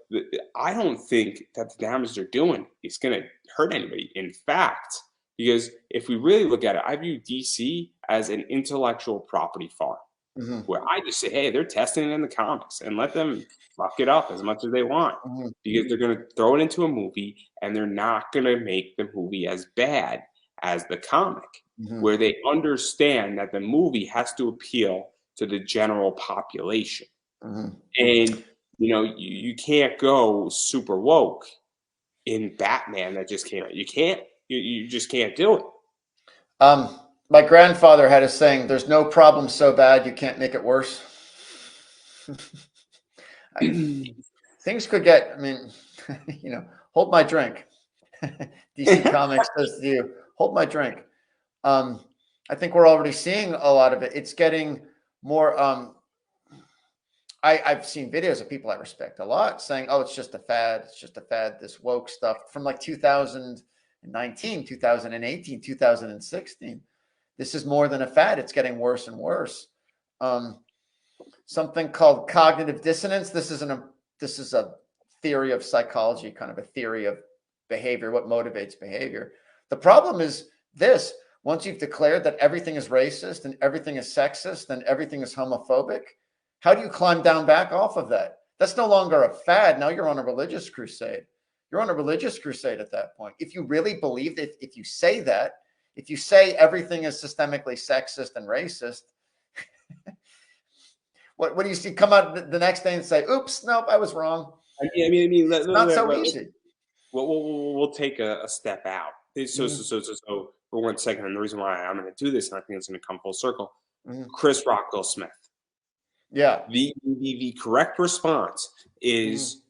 I don't think that the damage they're doing is going to hurt anybody. In fact, because if we really look at it, I view DC as an intellectual property farm, where I just say, hey, they're testing it in the comics, and let them fuck it up as much as they want, because they're going to throw it into a movie, and they're not going to make the movie as bad as the comic, where they understand that the movie has to appeal to the general population. And you know, you can't go super woke in Batman that just came out. You can't. You just can't do it. My grandfather had a saying, "There's no problem so bad you can't make it worse." Things could get. I mean, you know, hold my drink. DC Comics says to you, "Hold my drink." I think we're already seeing a lot of it. It's getting more. I've seen videos of people I respect a lot saying, "Oh, it's just a fad. It's just a fad." This woke stuff from like 2019, 2018, 2016. This is more than a fad. It's getting worse and worse. Something called cognitive dissonance. This is a theory of psychology, kind of a theory of behavior, what motivates behavior. The problem is this: once you've declared that everything is racist and everything is sexist and everything is homophobic, how do you climb down back off of that? That's no longer a fad. Now you're on a religious crusade. You're on a religious crusade at that point. If you really believe that, if you say that, if you say everything is systemically sexist and racist, what do you see come out the next day and say, "Oops, nope, I was wrong"? It's not so easy. We'll take a step out. So for 1 second, and the reason why I'm going to do this, and I think it's going to come full circle. Chris Rock, Will Smith. Yeah. The correct response is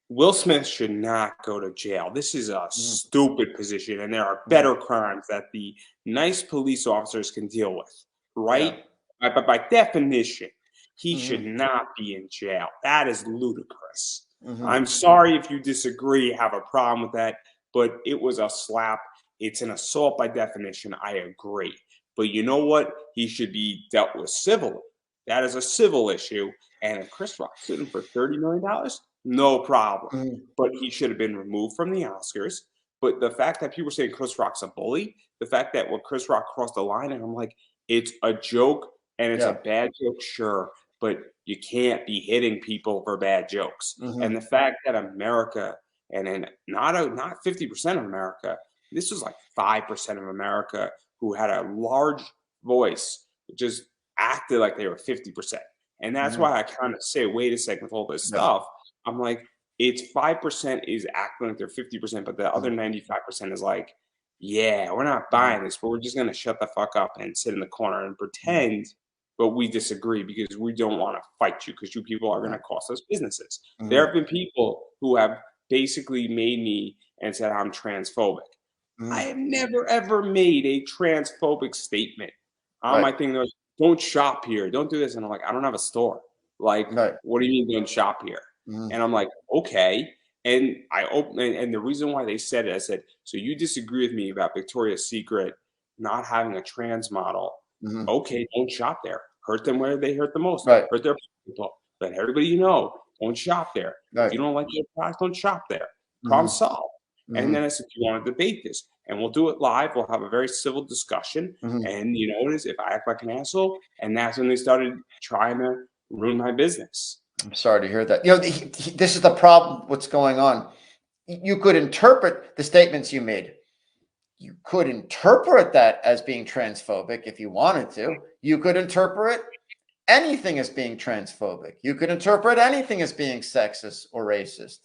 Will Smith should not go to jail. This is a stupid position, and there are better crimes that the nice police officers can deal with, right? Yeah. By definition, he should not be in jail. That is ludicrous. I'm sorry if you disagree, have a problem with that, but it was a slap. It's an assault by definition. I agree. But you know what? He should be dealt with civilly. That is a civil issue. And if Chris Rock sued him for $30 million, no problem. Mhm. But he should have been removed from the Oscars. But the fact that people are saying Chris Rock's a bully, the fact that when Chris Rock crossed the line, and I'm like, it's a joke and it's a Yeah. bad joke, sure, but you can't be hitting people for bad jokes. And Mhm. the fact that America, and then not 50% of America, this was like 5% of America who had a large voice, just acted like they were 50%. And that's Mhm. why I kind of say, wait a second, with all this Yeah. stuff, I'm like, it's 5% is acting like they're 50%, but the other Mhm. 95% is like, yeah, we're not Mhm. buying this, but we're just gonna shut the fuck up and sit in the corner and Mhm. pretend, but we disagree because we don't want to fight you because you people are gonna Right. cost us businesses. There Mhm. have been people who have basically made me and said I'm transphobic. I Mhm. have never ever made a transphobic statement. Right. My thing was, don't shop here, don't do this, and I'm like, I don't have a store. Like, Right. what do you mean don't shop here? Mhm. And I'm like, okay. And I open, and the reason why they said it, I said, so you disagree with me about Victoria's Secret not having a trans model? Mhm. Okay, don't shop there. Hurt them where they hurt the most. Right. Hurt their people. Let everybody you know, don't shop there. If Right. you don't like your product, don't shop there. Problem Mhm. solved. And then Mhm. I said, "Do you want to debate this? And we'll do it live. We'll have a very civil discussion. Mhm. And you know what it is? If I act like an asshole, and that's when they started trying to ruin my business." I'm sorry to hear that. This is the problem. What's going on? You could interpret the statements you made. You could interpret that as being transphobic if you wanted to. You could interpret anything as being transphobic. You could interpret anything as being sexist or racist.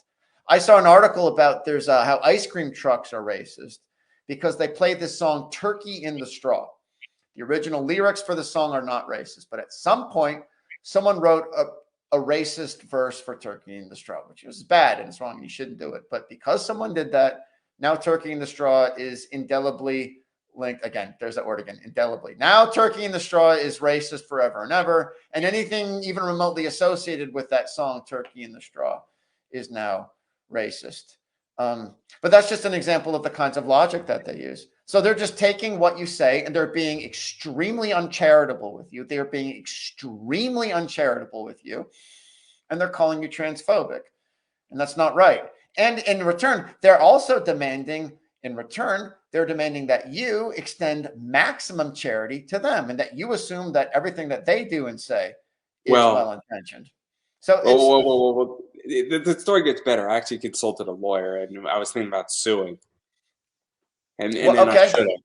I saw an article about there's how ice cream trucks are racist because they play this song "Turkey in the Straw." The original lyrics for the song are not racist, but at some point, someone wrote a racist verse for "Turkey in the Straw," which was bad and it's wrong. You shouldn't do it. But because someone did that, now "Turkey in the Straw" is indelibly linked. Again, there's that word again, indelibly. Now "Turkey in the Straw" is racist forever and ever. And anything even remotely associated with that song, "Turkey in the Straw," is now racist. But that's just an example of the kinds of logic that they use. So they're just taking what you say and they're being extremely uncharitable with you. They're being extremely uncharitable with you, and they're calling you transphobic. And that's not right. And in return, they're also demanding, they're demanding that you extend maximum charity to them and that you assume that everything that they do and say is well Well, intentioned. So well, it's, well, well, well, well, the story gets better. I actually consulted a lawyer, and I was thinking about suing, and well, then I okay. should have.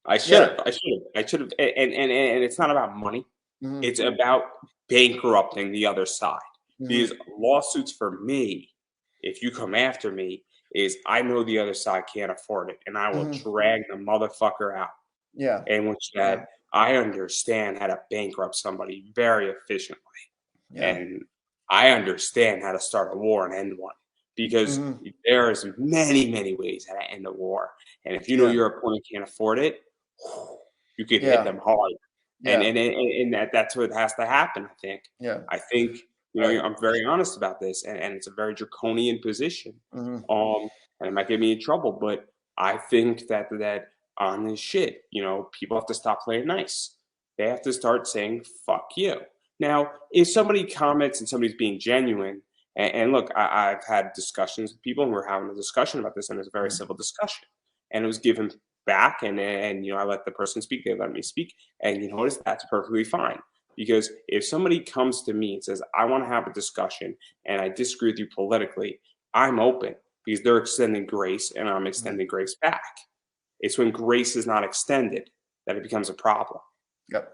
I should Yeah. have. I should have. I should have. And it's not about money. Mhm. It's about bankrupting the other side. Mhm. These lawsuits for me, if you come after me, is I know the other side can't afford it, and I will Mhm. drag the motherfucker out. Yeah. And which Yeah. that I understand how to bankrupt somebody very efficiently. Yeah. And I understand how to start a war and end one because Mhm. there's many, many ways how to end a war. And if you know Yeah. your opponent can't afford it, you could hit Yeah. them hard. And Yeah. and that's what has to happen, I think. Yeah. I think, Right. I'm very honest about this, and it's a very draconian position. Mhm. And it might get me in trouble, but I think that on this shit, people have to stop playing nice. They have to start saying "fuck you." Now, if somebody comments and somebody's being genuine, and look, I've had discussions with people, and we're having a discussion about this, and it's a very Mhm. civil discussion, and it was given back, and I let the person speak, they let me speak, and you notice that's perfectly fine. Because if somebody comes to me and says, I want to have a discussion and I disagree with you politically, I'm open because they're extending grace and I'm Mhm. extending grace back. It's when grace is not extended that it becomes a problem. Yep.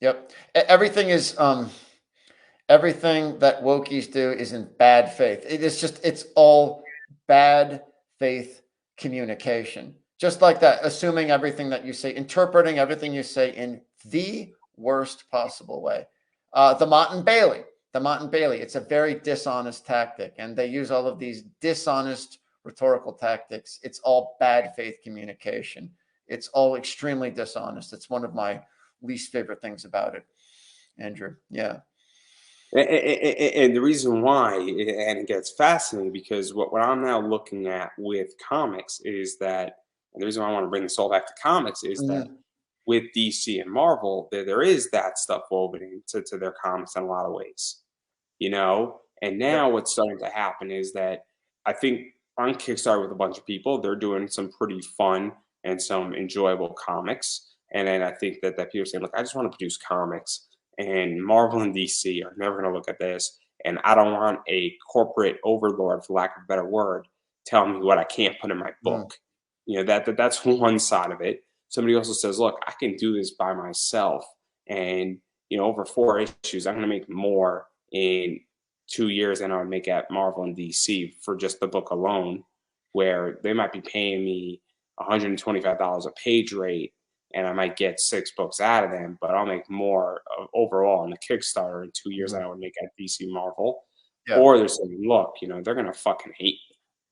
Yep. Everything is everything that wokies do is in bad faith. It's all bad faith communication. Just like that, assuming everything that you say, interpreting everything you say in the worst possible way. The Mott and Bailey, it's a very dishonest tactic, and they use all of these dishonest rhetorical tactics. It's all bad faith communication. It's all extremely dishonest. It's one of my least favorite things about it, Andrew. Yeah. And the reason why, and it gets fascinating because what I'm now looking at with comics is that, and the reason why I want to bring this all back to comics is that Mhm. with DC and Marvel, there is that stuff woven into their comics in a lot of ways, you know? And now Yep. what's starting to happen is that I think on Kickstarter with a bunch of people, they're doing some pretty fun and some enjoyable comics. And then I think that people are saying, look, I just want to produce comics. And Marvel and DC are never going to look at this. And I don't want a corporate overlord, for lack of a better word, telling me what I can't put in my Mm. book. You know, that's one side of it. Somebody also says, look, I can do this by myself. And, you know, over 4 issues, I'm going to make more in 2 years than I would make at Marvel and DC for just the book alone, where they might be paying me $125 a page rate and I might get 6 books out of them, but I'll make more overall on the Kickstarter in 2 years than Mhm. I would make at DC Marvel. Yeah. Or they're saying, look, you know, they're gonna fucking hate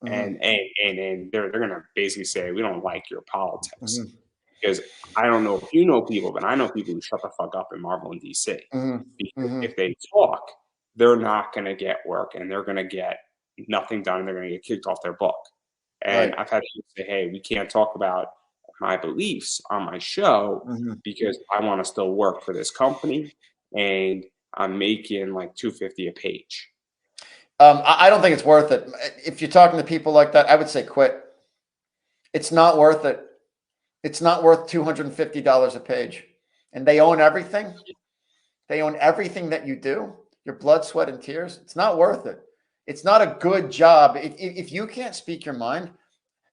me. Mhm. And they're gonna basically say, we don't like your politics. Mhm. Because I don't know if you know people, but I know people who shut the fuck up in Marvel and DC. Mhm. Because if Mhm. they talk, they're not gonna get work and they're gonna get nothing done and they're gonna get kicked off their book. And Right. I've had people say, hey, we can't talk about my beliefs on my show Mhm. because I want to still work for this company and I'm making like 250 a page. I don't think it's worth it. If you're talking to people like that, I would say quit. It's not worth it. It's not worth $250 a page. And they own everything. They own everything that you do, your blood, sweat, and tears. It's not worth it. It's not a good job. If you can't speak your mind,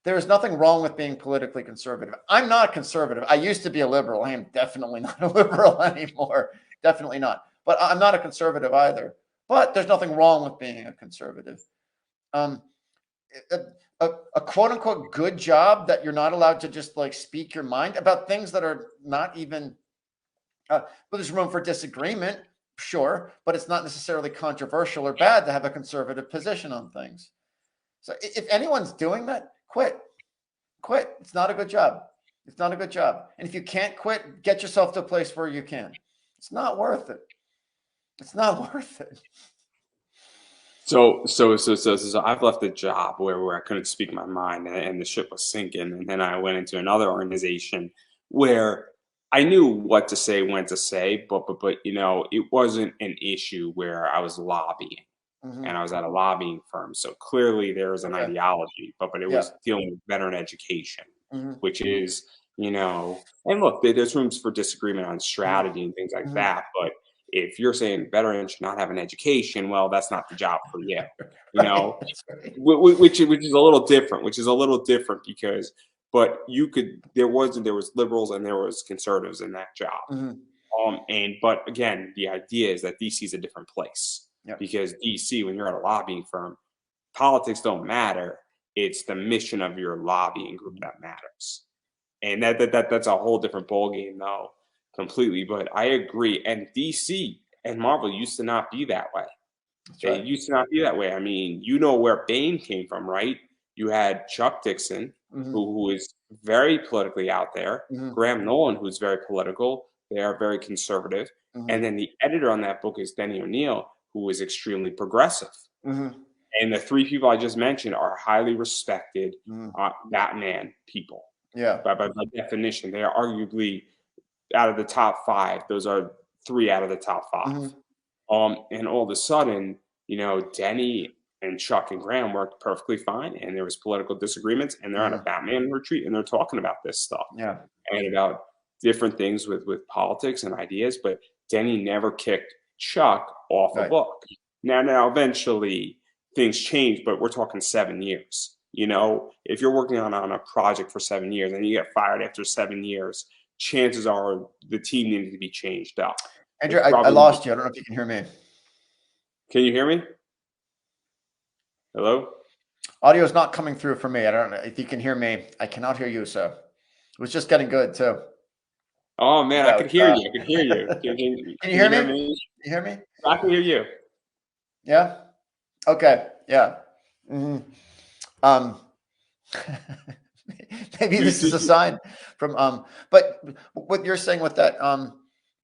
there is nothing wrong with being politically conservative. I'm not conservative. I used to be a liberal. I am definitely not a liberal anymore. Definitely not. But I'm not a conservative either. But there's nothing wrong with being a conservative. Um, a, a quote unquote good job that you're not allowed to just like speak your mind about things that are not even, but there's room for disagreement, sure, but it's not necessarily controversial or bad to have a conservative position on things. So if anyone's doing that, quit. Quit. It's not a good job. It's not a good job. And if you can't quit, get yourself to a place where you can. It's not worth it. It's not worth it. So I've left a job where I couldn't speak my mind and the ship was sinking. And then I went into another organization where I knew what to say, when to say, but you know, it wasn't an issue where I was lobbying and Mm-hmm. I was at a lobbying firm. So clearly there was an Okay. ideology, but it Yeah. was dealing with veteran education, Mm-hmm. which is, you know, and look, there's rooms for disagreement on strategy and things like Mm-hmm. that. But if you're saying veterans should not have an education, well, that's not the job for you, you Right. know, That's right. which is a little different, because, but you could, there was liberals and there was conservatives in that job. Mm-hmm. But again, the idea is that DC is a different place Yeah. because DC, when you're at a lobbying firm, politics don't matter. It's the mission of your lobbying group that matters, and that's a whole different ballgame, though, completely. But I agree. And DC and Marvel used to not be that way. That's They right. used to not be that way. I mean, you know where Bane came from, right? You had Chuck Dixon, Mm-hmm. who is very politically out there. Mm-hmm. Graham Nolan, who's very political. They are very conservative. Mm-hmm. And then the editor on that book is Denny O'Neil, who is extremely progressive. Mm-hmm. And the three people I just mentioned are highly respected Mm-hmm. Batman people. Yeah. By definition, they are arguably out of the top five. Those are three out of the top five. Mm-hmm. And all of a sudden, you know, Denny and Chuck and Graham worked perfectly fine, and there was political disagreements, and they're on a Mm-hmm. Batman retreat, and they're talking about this stuff Yeah. and about different things with politics and ideas. But Denny never kicked Chuck off a Right. book. Now, eventually things change, but we're talking 7 years. You know, if you're working on a project for 7 years and you get fired after 7 years, chances are the team needed to be changed up. Andrew, It I probably lost you. I don't know if you can hear me. Can you hear me? Hello? Audio is not coming through for me. I don't know if you can hear me. I cannot hear you, so it was just getting good too. Oh man, I About could hear you. I could hear you. can you Can you hear me? hear Can me? you hear me? I can hear you. Yeah. Okay. Yeah. Mm-hmm. Um, maybe Do, this is do, a sign from but what you're saying with that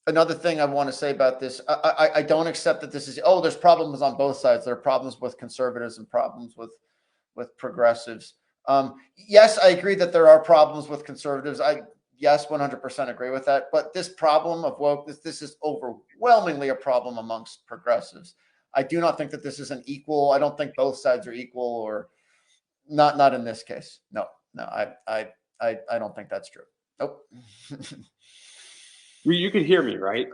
another thing I want to say about this, I don't accept that this is, oh, there's problems on both sides. There are problems with conservatives and problems with progressives. Yes, I agree that there are problems with conservatives. yes, 100% agree with that. But this problem of woke, this is overwhelmingly a problem amongst progressives. I do not think that this is an equal. I don't think both sides are equal, or not in this case. No, I don't think that's true. Nope. You can hear me, right?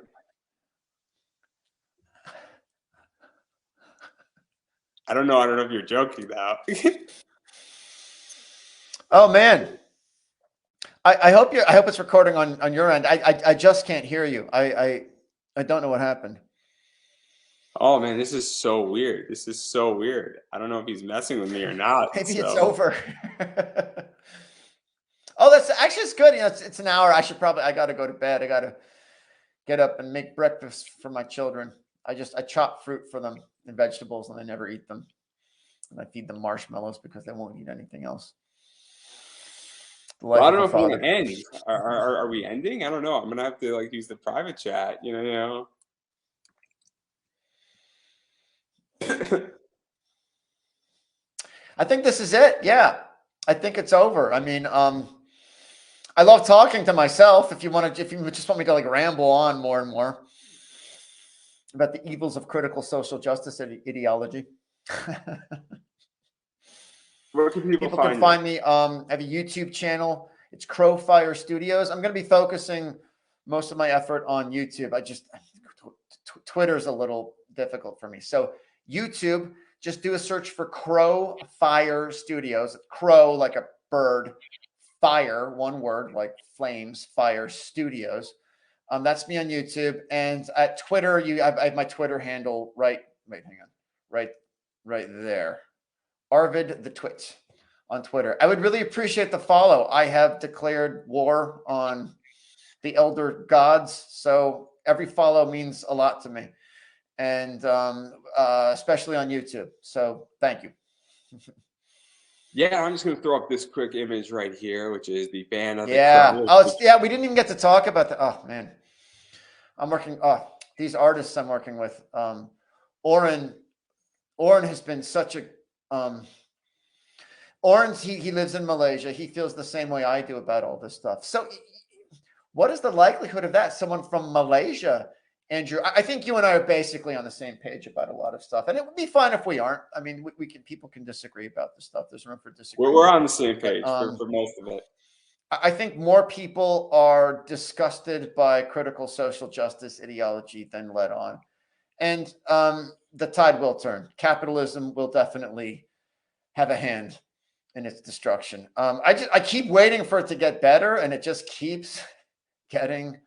I don't know. I don't know if you're joking now. Oh man. I hope it's recording on your end. I just can't hear you. I don't know what happened. Oh man, this is so weird. This is so weird. I don't know if he's messing with me or not. Maybe it's So over. Oh, that's actually, it's good. You know, it's an hour. I got to go to bed. I got to get up and make breakfast for my children. I chop fruit for them and vegetables, and I never eat them. And I feed them marshmallows because they won't eat anything else. The life well, I of don't a know if we're father. gonna end. Are we ending? I don't know. I'm gonna have to like use the private chat. You know. I think this is it. Yeah, I think it's over. I mean, I love talking to myself. If you just want me to like ramble on more and more about the evils of critical social justice ideology. Where can people People can find you? find me. I have a YouTube channel. It's Crowfire Studios. I'm going to be focusing most of my effort on YouTube. Twitter's a little difficult for me. So YouTube, just do a search for Crowfire Studios. Crow like a bird, fire, one word, like flames, fire studios. That's me on YouTube. And at Twitter, I have my Twitter handle right. Wait, hang on. Right there. Arvid the Twit on Twitter. I would really appreciate the follow. I have declared war on the elder gods, so every follow means a lot to me, and especially on YouTube. So thank you. Yeah, I'm just gonna throw up this quick image right here, which is the band of the Yeah. Crow. Oh, yeah. We didn't even get to talk about that. Oh man, I'm working. Oh, these artists I'm working with. Oren has been such a Oren, he lives in Malaysia. He feels the same way I do about all this stuff. So, what is the likelihood of that? Someone from Malaysia, Andrew? I think you and I are basically on the same page about a lot of stuff, and it would be fine if we aren't. I mean, people can disagree about this stuff. There's room for We're disagreement. on the same But page for most of it. I think more people are disgusted by critical social justice ideology than led on, and the tide will turn. Capitalism will definitely have a hand in its destruction. I keep waiting for it to get better, and it just keeps getting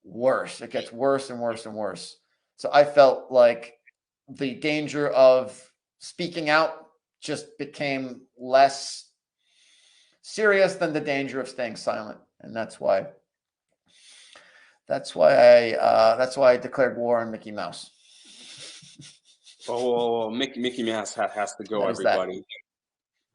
worse. It gets worse and worse and worse. So I felt like the danger of speaking out just became less serious than the danger of staying silent, and that's why I declared war on Mickey Mouse. Oh, Mickey Mouse has to go, That is that. everybody.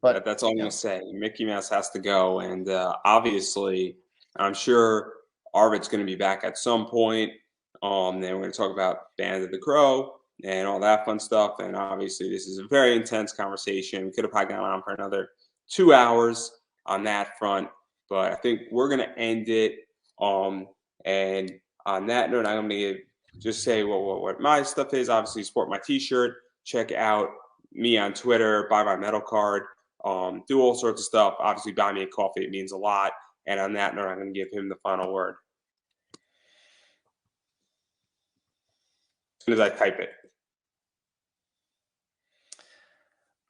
But That's all I'm gonna say. Mickey Mouse has to go, and obviously, I'm sure Arvid's gonna be back at some point. Then we're gonna talk about Band of the Crow and all that fun stuff. And obviously, this is a very intense conversation. We could have probably gone on for another 2 hours on that front, but I think we're gonna end it. And on that note, I'm gonna just say what my stuff is. Obviously, support my T-shirt. Check out me on Twitter. Buy my metal card. Do all sorts of stuff. Obviously, buy me a coffee. It means a lot. And on that note, I'm going to give him the final word as soon as I type it.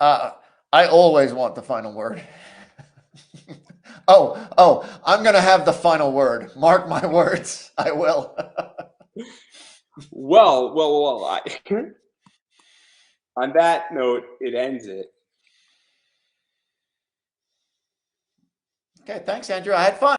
I always want the final word. Oh, I'm going to have the final word. Mark my words. I will. Well. On that note, it ends it. Okay, thanks, Andrew. I had fun.